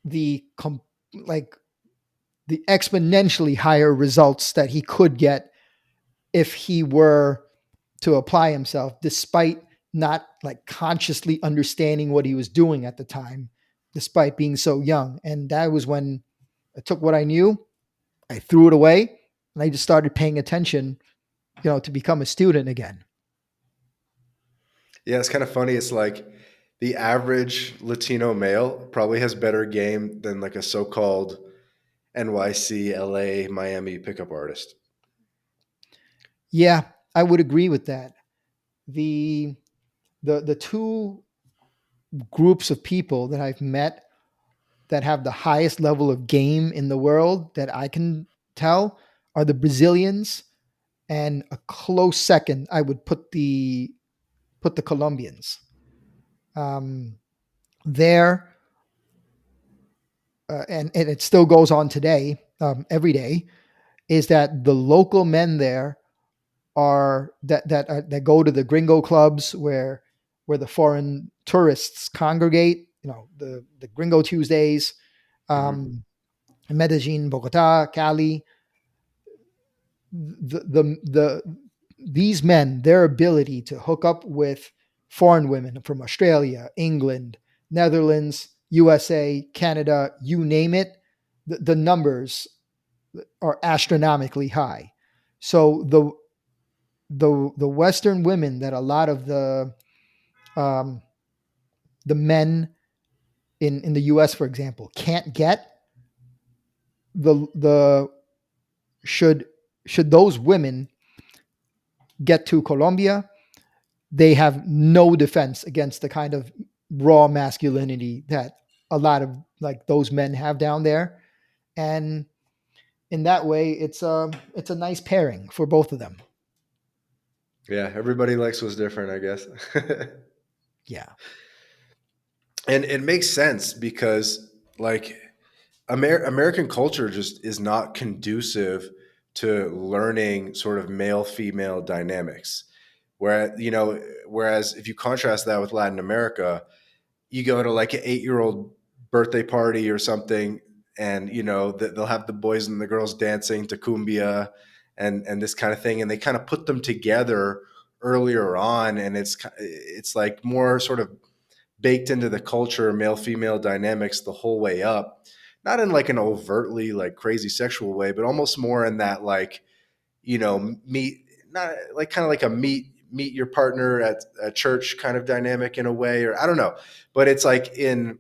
the like the exponentially higher results that he could get if he were to apply himself, despite not like consciously understanding what he was doing at the time, despite being so young. And that was when I took what I knew, I threw it away, and I just started paying attention, to become a student again.
Yeah, it's kind of funny. It's like the average Latino male probably has better game than like a so-called NYC, LA, Miami pickup artist.
Yeah, I would agree with that. The the two groups of people that I've met that have the highest level of game in the world that I can tell are the Brazilians, and a close second I would put the Colombians. Um, there, and it still goes on today, every day, is that the local men there that go to the gringo clubs where the foreign tourists congregate. The Gringo Tuesdays.
Hmm.
Um, Medellin, Bogota, Cali, the these men, their ability to hook up with foreign women from Australia, England, Netherlands, USA, Canada, you name it, the numbers are astronomically high. So the Western women that a lot of um, the men in the U.S., for example, can't get, the should should those women get to Colombia, they have no defense against the kind of raw masculinity that a lot of like those men have down there. And in that way, it's a nice pairing for both of them.
Yeah, everybody likes what's different, I guess.
Yeah.
And it makes sense because like American culture just is not conducive to learning sort of male female dynamics. Whereas if you contrast that with Latin America, you go to like an 8 year old birthday party or something, and they'll have the boys and the girls dancing to cumbia and this kind of thing, and they kind of put them together earlier on, and it's like more sort of baked into the culture, male female dynamics the whole way up. Not in like an overtly like crazy sexual way, but almost more in that like meet, not like kind of like a meet your partner at a church kind of dynamic in a way, or I don't know. But it's like in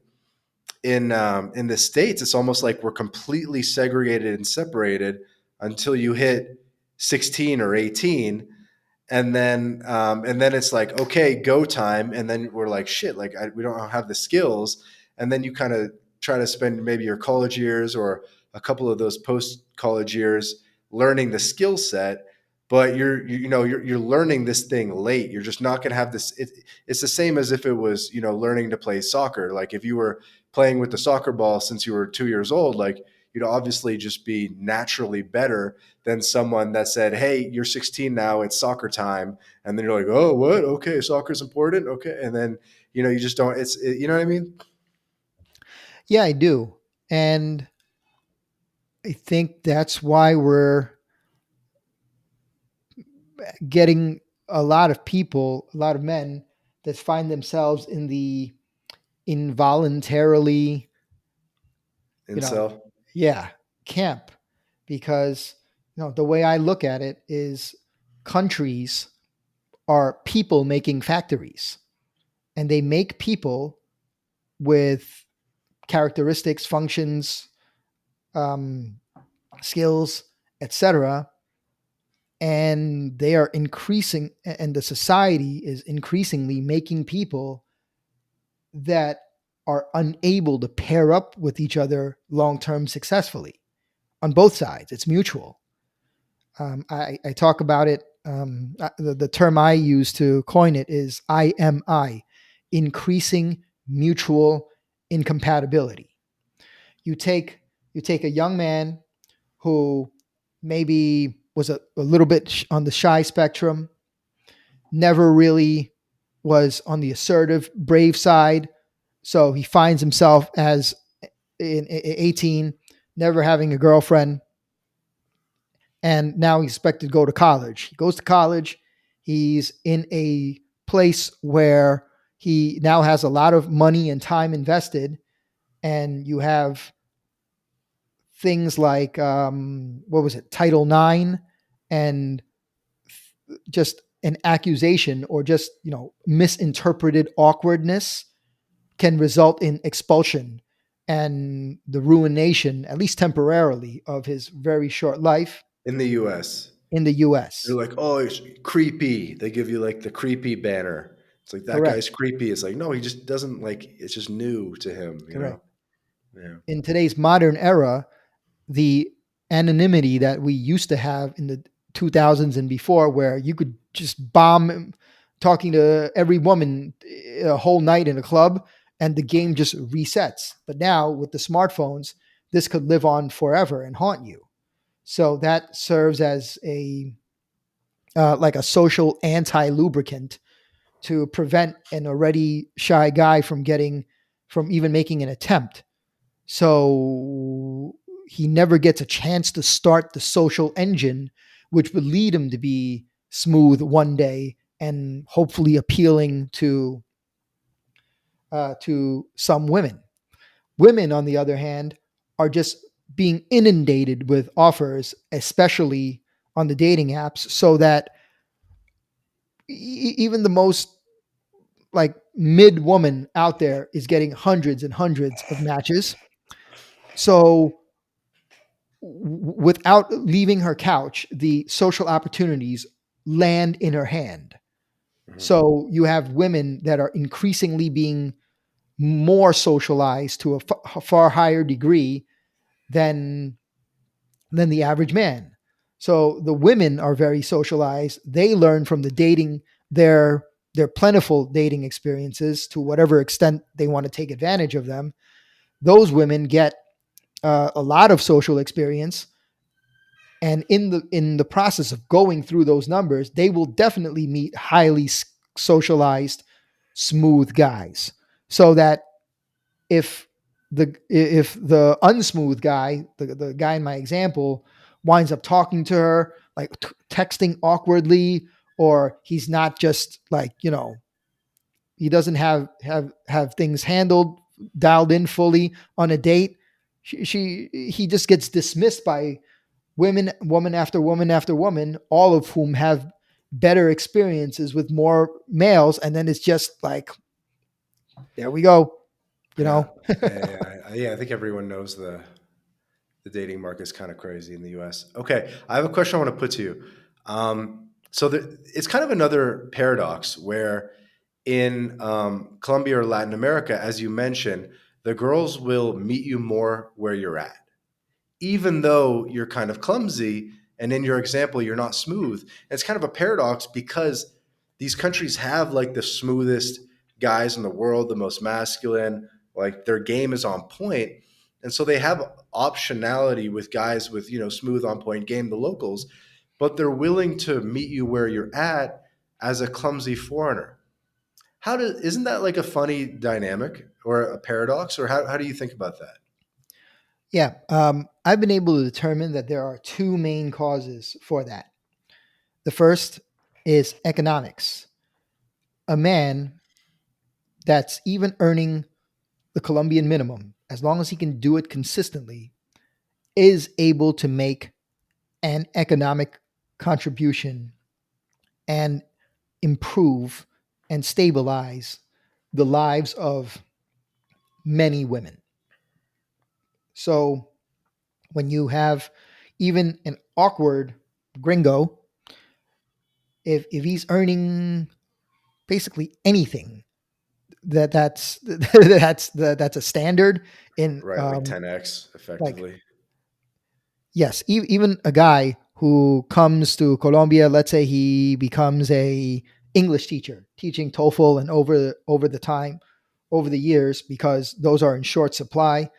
the states, it's almost like we're completely segregated and separated until you hit 16 or 18, and then it's like, okay, go time, and then we're like, shit, like we don't have the skills, and then you kind of try to spend maybe your college years or a couple of those post college years learning the skill set, but you're learning this thing late. You're just not going to have this. It's the same as if it was learning to play soccer. Like if you were playing with the soccer ball since you were 2 years old, like you'd obviously just be naturally better than someone that said, "Hey, you're 16 now. It's soccer time," and then you're like, "Oh, what? Okay, soccer's important. Okay," and then you just don't. You know what I mean?
Yeah, I do. And I think that's why we're getting a lot of people, a lot of men that find themselves in the involuntarily, you know,
Incel.
yeah, camp. Because, the way I look at it is countries are people making factories, and they make people with characteristics, functions, um, skills, etc. And they are increasing, and the society is increasingly making people that are unable to pair up with each other long term successfully on both sides. It's mutual. I talk about it. The term I use to coin it is IMI, increasing mutual incompatibility. You take you take a young man who maybe was a little bit on the shy spectrum, never really was on the assertive, brave side. So he finds himself as in 18, never having a girlfriend, and now he's expected to go to college. He goes to college. He's in a place where he now has a lot of money and time invested, and you have things like what was it, Title IX, and just an accusation or just misinterpreted awkwardness can result in expulsion and the ruination, at least temporarily, of his very short life
In the U.S.,
in the
they're
U.S.
like, "Oh, it's creepy." They give you like the creepy banner. It's like that guy's
Correct.
creepy. It's like, no, he just doesn't like. It's just new to him.
Correct.
Yeah.
In today's modern era, the anonymity that we used to have in the 2000s and before, where you could just bomb talking to every woman a whole night in a club and the game just resets. But now with the smartphones, this could live on forever and haunt you. So that serves as a like a social anti-lubricant to prevent an already shy guy from even making an attempt. So he never gets a chance to start the social engine, which would lead him to be smooth one day and hopefully appealing to some women. Women, on the other hand, are just being inundated with offers, especially on the dating apps, so that even the most like mid woman out there is getting hundreds and hundreds of matches. So without leaving her couch, the social opportunities land in her hand.
Mhm.
So you have women that are increasingly being more socialized to a far higher degree than the average man. So the women are very socialized. They learn from the dating their their plentiful dating experiences to whatever extent they want to take advantage of them. Those women get a lot of social experience, and in the process of going through those numbers, they will definitely meet highly socialized, smooth guys. So that if the unsmooth guy, the guy in my example, winds up talking to her like texting awkwardly, or he's not just like, he doesn't have things handled, dialed in fully on a date, he just gets dismissed by woman after woman after woman, all of whom have better experiences with more males, and then it's just like, there we go, you
Yeah.
know.
Yeah, I think everyone knows the dating market is kind of crazy in the US. Okay, I have a question I want to put to you. It's kind of another paradox where in Colombia or Latin America, as you mentioned, the girls will meet you more where you're at, even though you're kind of clumsy. And in your example, you're not smooth. And it's kind of a paradox because these countries have like the smoothest guys in the world, the most masculine, like their game is on point. And so they have optionality with guys with, smooth on point game, the locals, but they're willing to meet you where you're at as a clumsy foreigner. Isn't that like a funny dynamic or a paradox, or how do you think about that?
Yeah, I've been able to determine that there are two main causes for that. The first is economics. A man that's even earning the Colombian minimum, as long as he can do it consistently, is able to make an economic contribution and improve and stabilize the lives of many women. So when you have even an awkward gringo, if he's earning basically anything, that's a standard in
Right, like 10x
like,
effectively.
yes, even a guy who comes to Colombia, let's say he becomes a English teacher, teaching TOEFL, and over the years, because those are in short supply,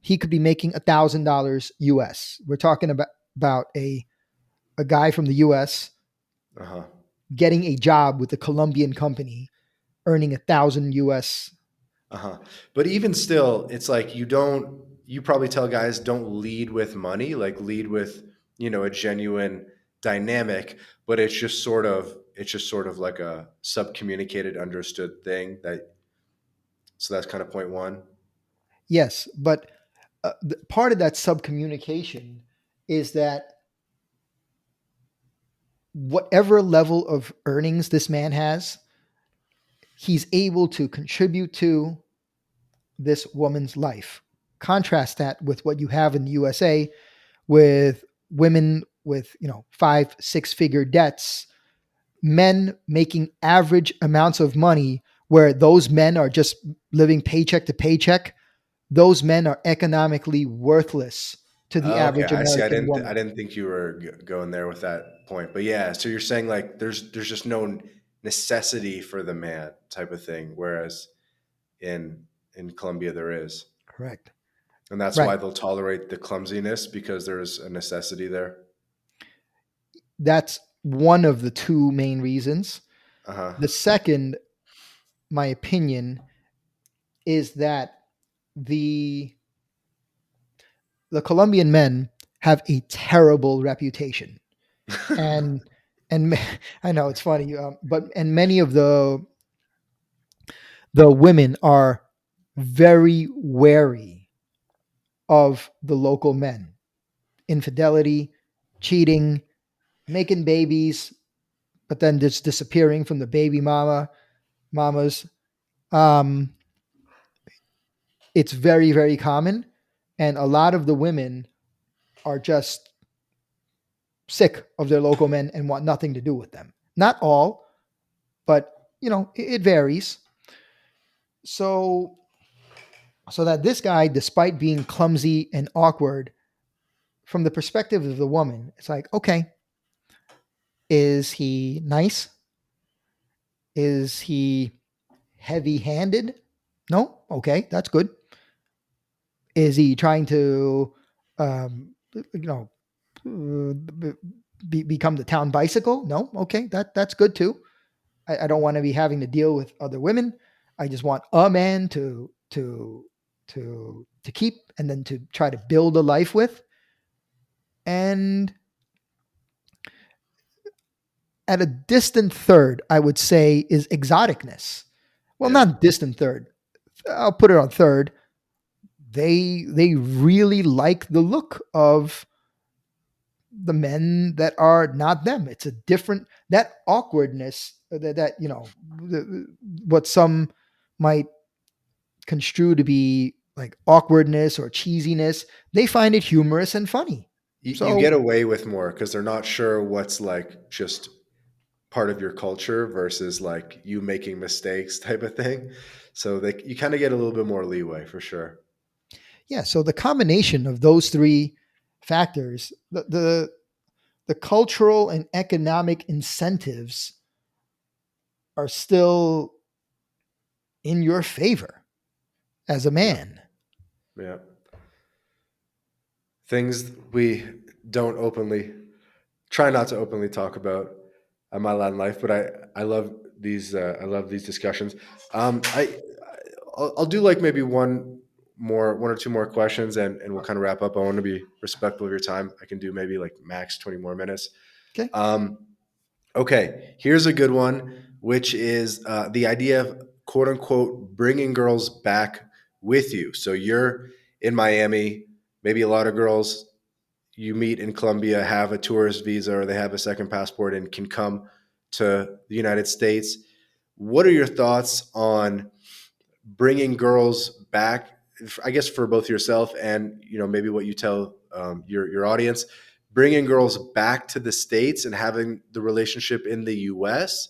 he could be making $1,000 US. We're talking about a guy from the US
Uh-huh.
getting a job with a Colombian company, earning 1,000 US.
Uh-huh. But even still, it's like you probably tell guys don't lead with money, like lead with, a genuine dynamic, but it's just sort of like a sub-communicated, understood thing so that's kind of point one.
Yes, but part of that subcommunication is that whatever level of earnings this man has, he's able to contribute to this woman's life. Contrast that with what you have in the USA, with women with, 5 6 figure debts, men making average amounts of money, where those men are just living paycheck to paycheck. Those men are economically worthless to the
Okay,
average
I see. I
American
didn't. I
woman.
didn't think you were going there with that point, but yeah. So you're saying like there's just no necessity for the man type of thing, whereas in Colombia there is.
Correct.
And that's
Right.
why they'll tolerate the clumsiness because there's a necessity there.
That's one of the two main reasons.
Uh huh.
The second, my opinion, is that the the Colombian men have a terrible reputation, and and I know it's funny, but and many of the women are very wary of the local men. Infidelity, cheating, making babies, but then just disappearing from the baby mamas. Um, it's very, very common. And a lot of the women are just sick of their local men and want nothing to do with them. Not all, but it varies. So so that this guy, despite being clumsy and awkward, from the perspective of the woman, it's like, okay, is he nice? Is he heavy handed? No? Okay, that's good. Is he trying to, you know, become the town bicycle? No? Okay, that's good too. I don't want to be having to deal with other women. I just want a man to keep and then to try to build a life with. And at a distant third, I would say is exoticness. Well,
Yeah.
not distant third. I'll put it on third. They really like the look of the men that are not them. It's a different that awkwardness that what some might construe to be like awkwardness or cheesiness. They find it humorous and funny.
You
So
get away with more because they're not sure what's like just part of your culture versus like you making mistakes type of thing. So they you kind of get a little bit more leeway for sure.
yeah, so the combination of those three factors, the cultural and economic incentives are still in your favor as a
Yeah.
man.
Yeah. Things we don't openly try not to openly talk about my land life, but I love I love these discussions. I'll do like maybe one or two more questions, and we'll kind of wrap up. I want to be respectful of your time. I can do maybe like max 20 more minutes.
Okay.
Um, okay, here's a good one, which is the idea of quote unquote bringing girls back with you. So you're in Miami, maybe a lot of girls you meet in Colombia have a tourist visa or they have a second passport and can come to the United States. What are your thoughts on bringing girls back? I guess for both yourself and maybe what you tell your audience, bringing girls back to the states and having the relationship in the U.S.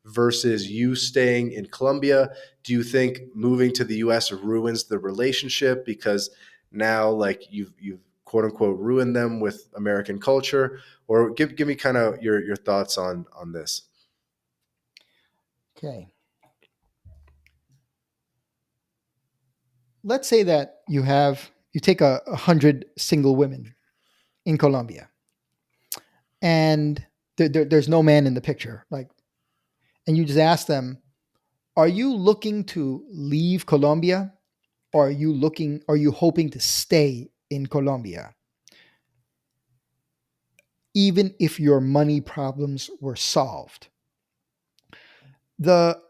versus you staying in Colombia. Do you think moving to the U.S. ruins the relationship because now like you've quote unquote ruined them with American culture? Or give me kind of your thoughts on this.
Okay. Let's say that you take 100 single women in Colombia, and there's no man in the picture. Like, and you just ask them, "Are you looking to leave Colombia, or are you hoping to stay in Colombia, even if your money problems were solved?" The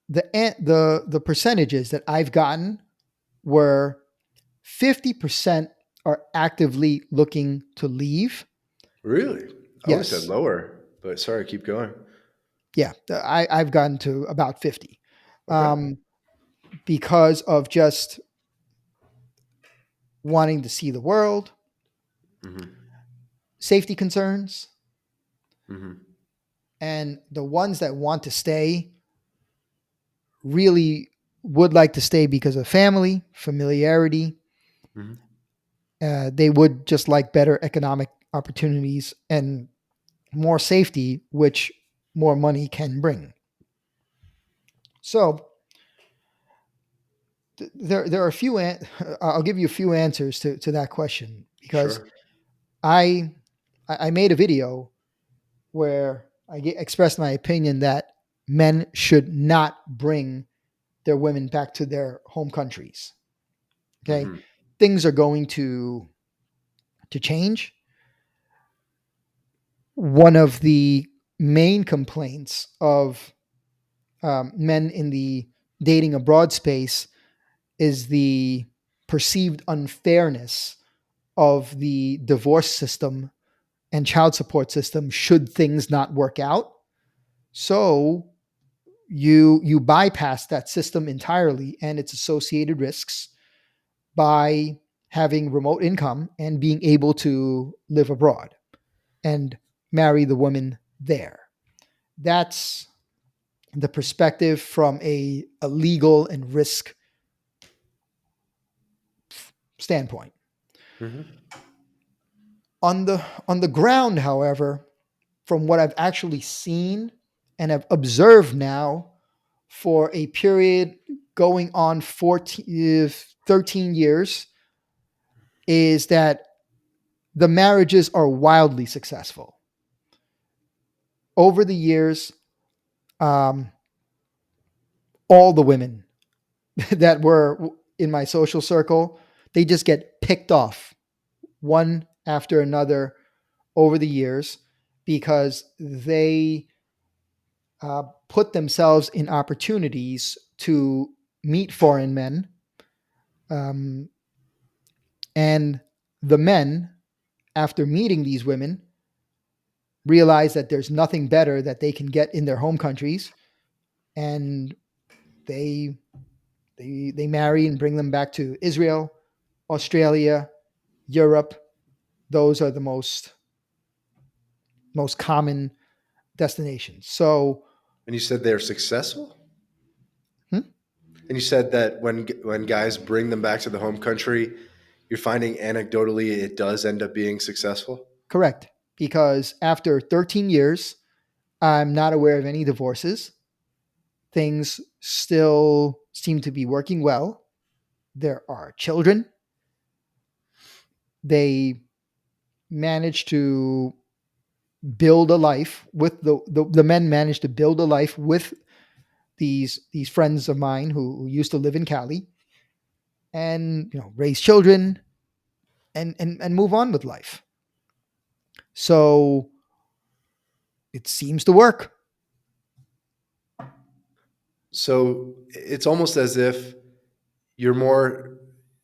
the percentages that I've gotten were 50% are actively looking to leave.
Really? I would have said
Yes.
lower, but sorry, keep going.
Yeah. I've gotten to about 50,
Okay.
um, because of just wanting to see the world,
Hmm.
safety concerns,
Hmm.
and the ones that want to stay really would like to stay because of family, familiarity.
Hmm.
They would just like better economic opportunities and more safety, which more money can bring. So there are a few. I'll give you a few answers to that question because
Sure.
I I made a video where I expressed my opinion that men should not bring their women back to their home countries. Okay,
Hmm.
things are going to to change. One of the main complaints of men in the dating abroad space is the perceived unfairness of the divorce system and child support system should things not work out. So you bypass that system entirely and its associated risks by having remote income and being able to live abroad and marry the woman there. That's the perspective from a legal and risk standpoint.
Hmm.
On the ground, however, from what I've actually seen and have observed now for a period going on 14, 13 years, is that the marriages are wildly successful. Over the years, um, all the women that were in my social circle, they just get picked off one after another over the years because they put themselves in opportunities to meet foreign men. Um, and the men, after meeting these women, realize that there's nothing better that they can get in their home countries, and they they marry and bring them back to Israel, Australia, Europe. Those are the most common destinations. So,
And you said they're successful?
hmm,
And you said that when guys bring them back to the home country, you're finding anecdotally it does end up being successful?
correct. Because after 13 years, I'm not aware of any divorces. Things still seem to be working well. There are children. They manage to build a life with the men managed to build a life with these friends of mine who used to live in Cali, and raise children and move on with life. So it seems to work.
So it's almost as if you're more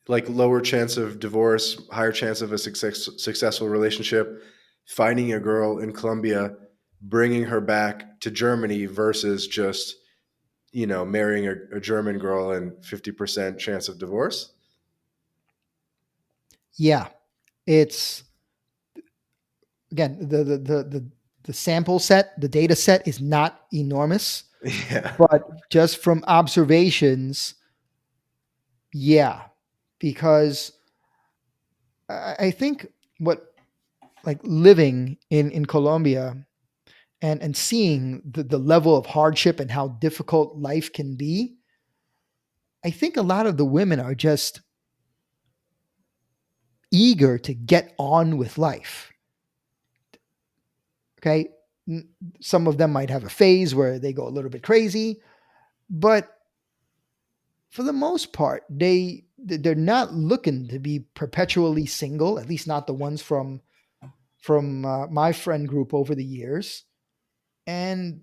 like lower chance of divorce, higher chance of a successful relationship, finding a girl in Colombia, bringing her back to Germany versus just, marrying a German girl and 50% chance of divorce.
Yeah, it's again the sample set, the data set is not enormous,
Yeah.
but just from observations, yeah, because I think what like living in Colombia and seeing the level of hardship and how difficult life can be, I think a lot of the women are just eager to get on with life. Okay. Some of them might have a phase where they go a little bit crazy, but for the most part, they're not looking to be perpetually single, at least not the ones from my friend group over the years. And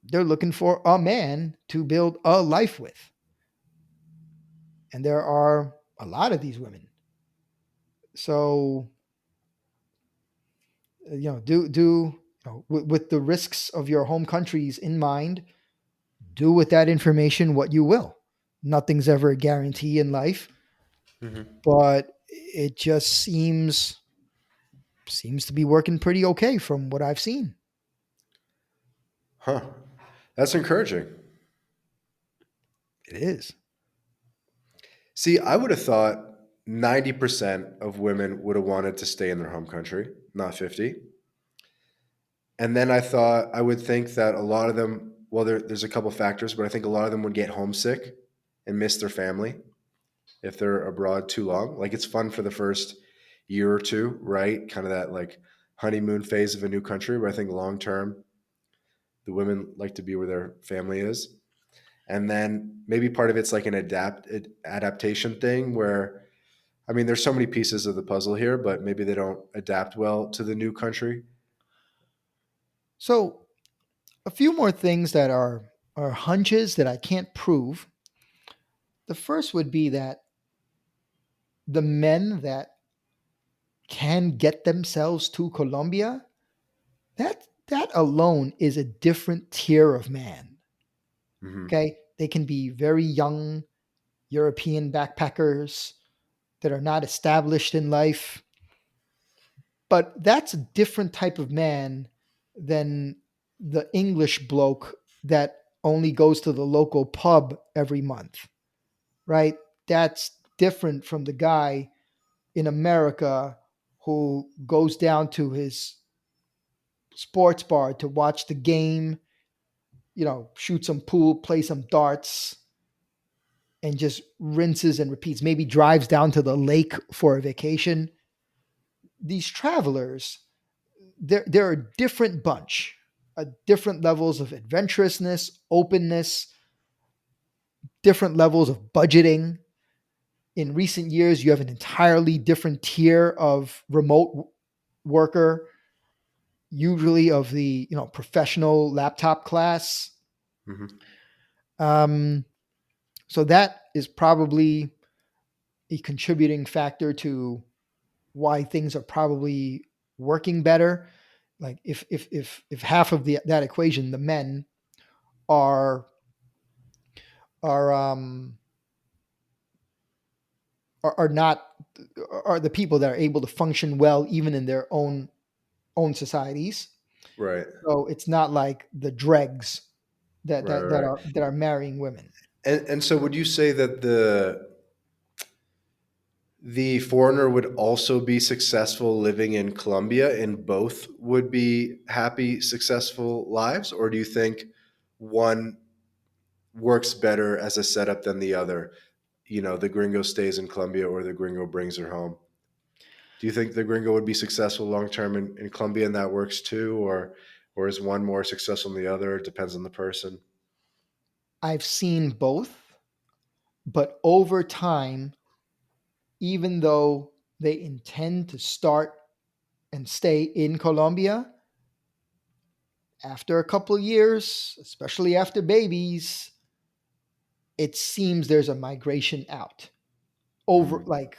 they're looking for a man to build a life with. And there are a lot of these women. So, do with the risks of your home countries in mind, do with that information what you will. Nothing's ever a guarantee in life,
Hmm.
but it just seems to be working pretty okay from what I've seen.
Huh. That's encouraging.
It is.
See, I would have thought 90% of women would have wanted to stay in their home country, not 50. And then I thought I would think that a lot of them, well, there's a couple factors, but I think a lot of them would get homesick and miss their family if they're abroad too long. Like it's fun for the first year or two, right? Kind of that like honeymoon phase of a new country, but I think long term, the women like to be where their family is. And then maybe part of it's like an adaptation thing where I mean, there's so many pieces of the puzzle here, but maybe they don't adapt well to the new country.
So a few more things that are hunches that I can't prove. The first would be that the men that can get themselves to Colombia, that alone is a different tier of man.
Hmm.
Okay, they can be very young European backpackers that are not established in life, but that's a different type of man than the English bloke that only goes to the local pub every month, right? That's different from the guy in America who goes down to his sports bar to watch the game, shoot some pool, play some darts, and just rinses and repeats. Maybe drives down to the lake for a vacation. These travelers, they're a different bunch, different levels of adventurousness, openness, different levels of budgeting. In recent years, you have an entirely different tier of remote worker, usually of the professional laptop class.
Hmm.
Um, so that is probably a contributing factor to why things are probably working better. Like if half of that equation, the men are are um are not are the people that are able to function well even in their own societies.
Right,
So it's not like the dregs that
right,
that that
right.
are marrying women.
And so, would you say that the foreigner would also be successful living in Colombia, and both would be happy, successful lives, or do you think one works better as a setup than the other? You know, the gringo stays in Colombia or the gringo brings her home. Do you think the gringo would be successful long term in Colombia and that works too, or is one more successful than the other? It depends on the person.
I've seen both, but over time, even though they intend to start and stay in Colombia, after a couple of years, especially after babies, it seems there's a migration out over
Mm.
like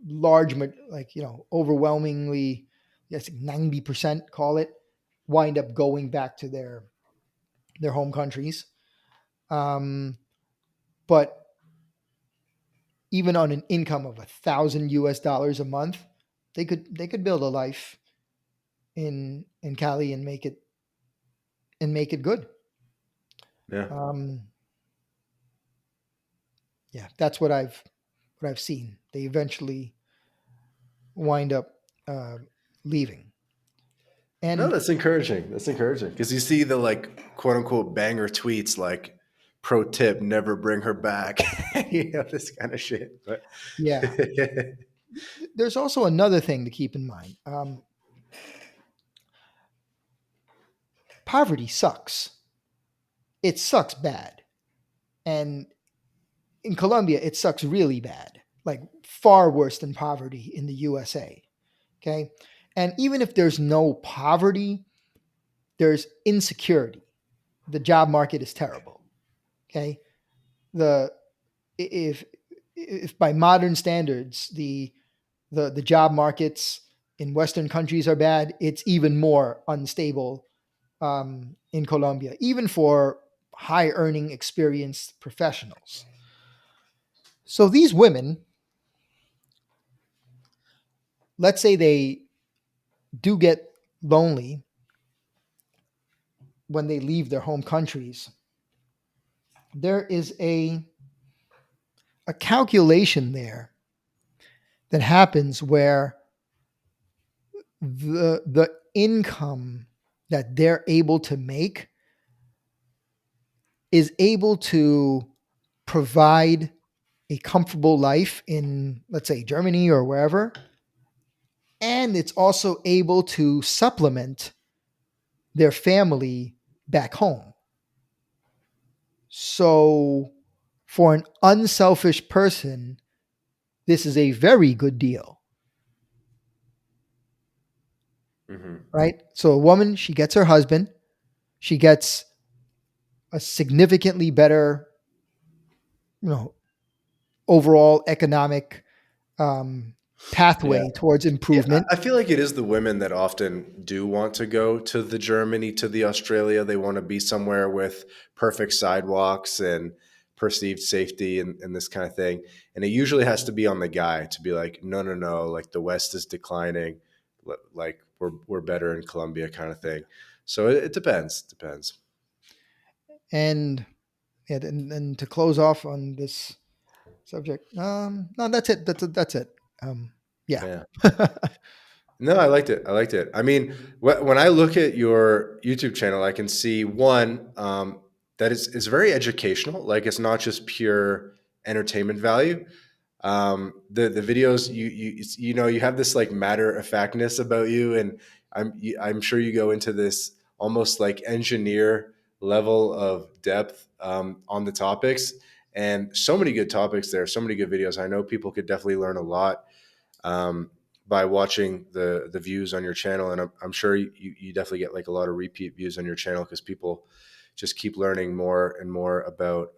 large, like overwhelmingly, yes, 90% call it, wind up going back to their home countries. Um, but even on an income of $1,000 a month, they could build a life in Cali and make it good.
Yeah.
Um, yeah, that's what I've seen. They eventually wind up uh, leaving,
No,
and
that's encouraging. That's encouraging because you see the like quote unquote banger tweets like pro tip never bring her back, this kind of shit. But
yeah, there's also another thing to keep in mind. Poverty sucks. It sucks bad, and in Colombia, it sucks really bad, like far worse than poverty in the USA. Okay, and even if there's no poverty, there's insecurity. The job market is terrible. Okay, the if if by modern standards the job markets in Western countries are bad, it's even more unstable in Colombia, even for high earning, experienced professionals. So these women, let's say they do get lonely when they leave their home countries, there is a calculation there that happens where the income that they're able to make is able to provide a comfortable life in, let's say, Germany or wherever, and it's also able to supplement their family back home. So for an unselfish person, this is a very good deal,
Hmm.
right? So a woman, she gets her husband, she gets a significantly better, you know, overall economic um,
Yeah.
pathway towards
Yeah,
improvement.
I feel like it is the women that often do want to go to the Germany, to the Australia. They want to be somewhere with perfect sidewalks and perceived safety and this kind of thing. And it usually has to be on the guy to be like, no, no, no, like the West is declining, like we're better in Colombia, kind of thing. So it depends. Depends.
And yeah, and to close off on this subject, no, that's it. That's it. Yeah.
Yeah. No, I liked it. I liked it. I mean, when I look at your YouTube channel, I can see one that is very educational. Like it's not just pure entertainment value. The videos you know you have this like matter of factness about you, and I'm sure you go into this almost like engineer level of depth on the topics, and so many good topics there. So many good videos. I know people could definitely learn a lot um, by watching the views on your channel, and I'm sure you definitely get like a lot of repeat views on your channel because people just keep learning more and more about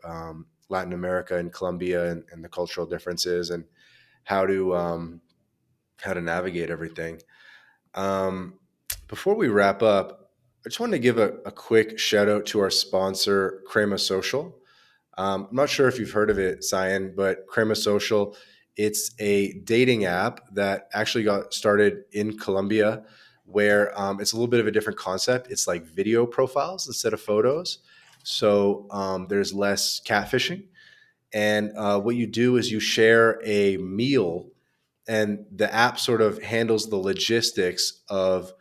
Latin America and Colombia and the cultural differences and how to um, how to navigate everything. Um, Before we wrap up, I just wanted to give a quick shout out to our sponsor, Crema Social. I'm not sure if you've heard of it, Cyan, but Crema Social, it's a dating app that actually got started in Colombia, where it's a little bit of a different concept. It's like video profiles instead of photos. So there's less catfishing. And what you do is you share a meal, and the app sort of handles the logistics of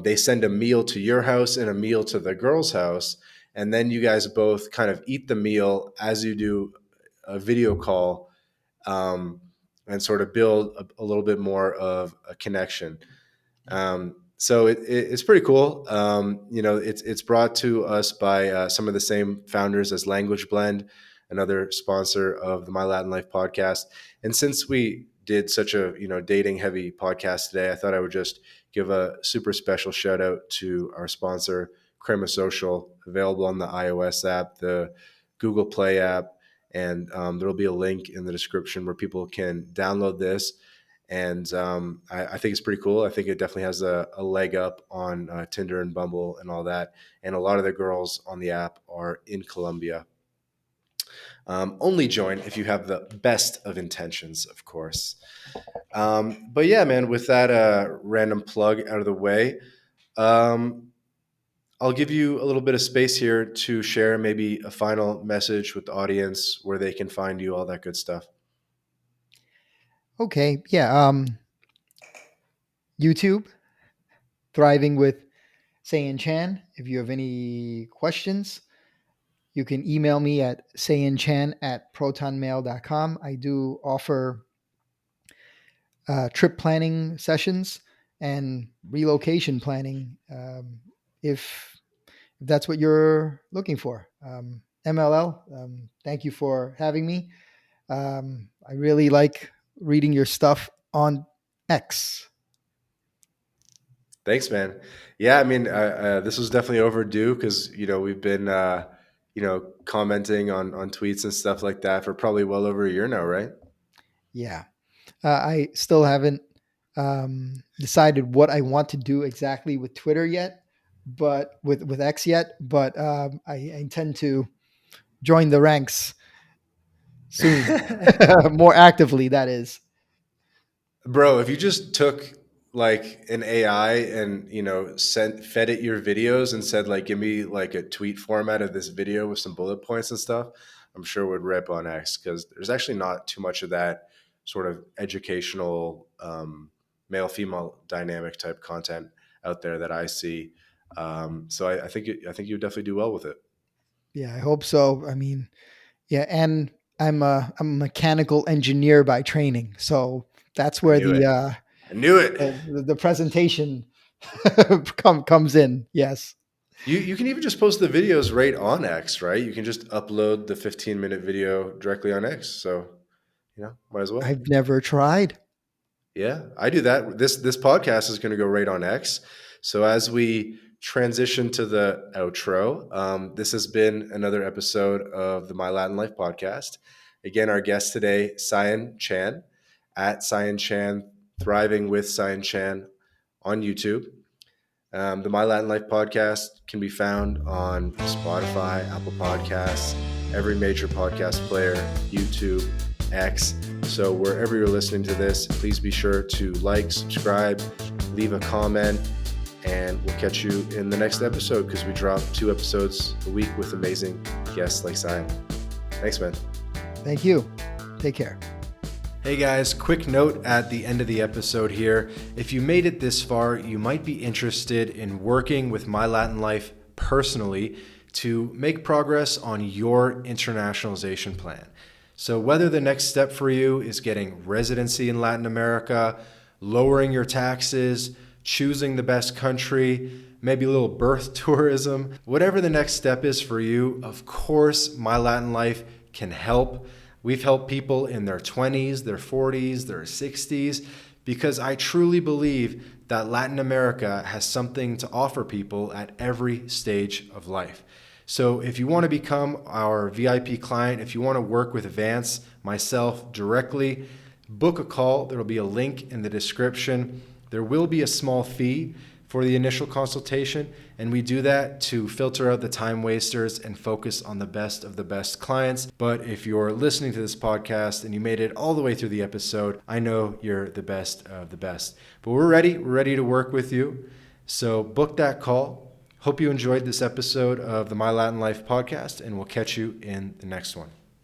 they send a meal to your house and a meal to the girl's house, and then you guys both kind of eat the meal as you do a video call, um, and sort of build a little bit more of a connection. So it's pretty cool. You know, it's brought to us by some of the same founders as Language Blend, another sponsor of the My Latin Life podcast. And since we did such a dating heavy podcast today, I thought I would just give a super special shout out to our sponsor, Crema Social, available on the iOS app, the Google Play app, and there will be a link in the description where people can download this, and I think it's pretty cool. I think it definitely has a leg up on Tinder and Bumble and all that. And a lot of the girls on the app are in Colombia. Only join if you have the best of intentions, of course. But yeah, man, with that random plug out of the way, um, I'll give you a little bit of space here to share maybe a final message with the audience, where they can find you, all that good stuff.
Okay. Yeah. YouTube, thriving with Saiyan Chan. If you have any questions, you can email me at sayanchan@protonmail.com. I do offer trip planning sessions and relocation planning, if that's what you're looking for. MLL, thank you for having me. I really like reading your stuff on X.
Thanks, man. Yeah, I mean, this was definitely overdue because we've been commenting on tweets and stuff like that for probably well over a year now, right?
Yeah. I still haven't decided what I want to do exactly with Twitter yet, but with X yet. But I intend to join the ranks soon, more actively. That is.
Bro, if you just took like an AI and sent fed it your videos and said like give me like a tweet format of this video with some bullet points and stuff, I'm sure it would rip on X because there's actually not too much of that sort of educational male female dynamic type content out there that I see. So I think you would definitely do well with it.
Yeah, I hope so. I mean, yeah, and I'm a mechanical engineer by training, so that's
I
where
knew it. I knew it.
the presentation comes in. Yes.
You can even just post the videos right on X, right? You can just upload the 15-minute video directly on X. So Might as well.
I've never tried.
Yeah, I do that. This podcast is going to go right on X. So as we transition to the outro, this has been another episode of the My Latin Life podcast. Again, our guest today, Saiyan Chan, at Saiyan Chan, thriving with Saiyan Chan on YouTube. The My Latin Life podcast can be found on Spotify, Apple Podcasts, every major podcast player, YouTube, X. So wherever you're listening to this, please be sure to like, subscribe, leave a comment, and we'll catch you in the next episode because we drop 2 episodes a week with amazing guests like Simon. Thanks, man.
Thank you. Take care.
Hey guys, quick note at the end of the episode here. If you made it this far, you might be interested in working with My Latin Life personally to make progress on your internationalization plan. So whether the next step for you is getting residency in Latin America, lowering your taxes, choosing the best country, maybe a little birth tourism, whatever the next step is for you, of course, My Latin Life can help. We've helped people in their 20s, their 40s, their 60s, because I truly believe that Latin America has something to offer people at every stage of life. So if you want to become our VIP client, if you want to work with Vance, myself directly, book a call. There will be a link in the description. There will be a small fee for the initial consultation, and we do that to filter out the time wasters and focus on the best of the best clients. But if you're listening to this podcast and you made it all the way through the episode, I know you're the best of the best. But we're ready to work with you. So book that call. Hope you enjoyed this episode of the My Latin Life podcast, and we'll catch you in the next one.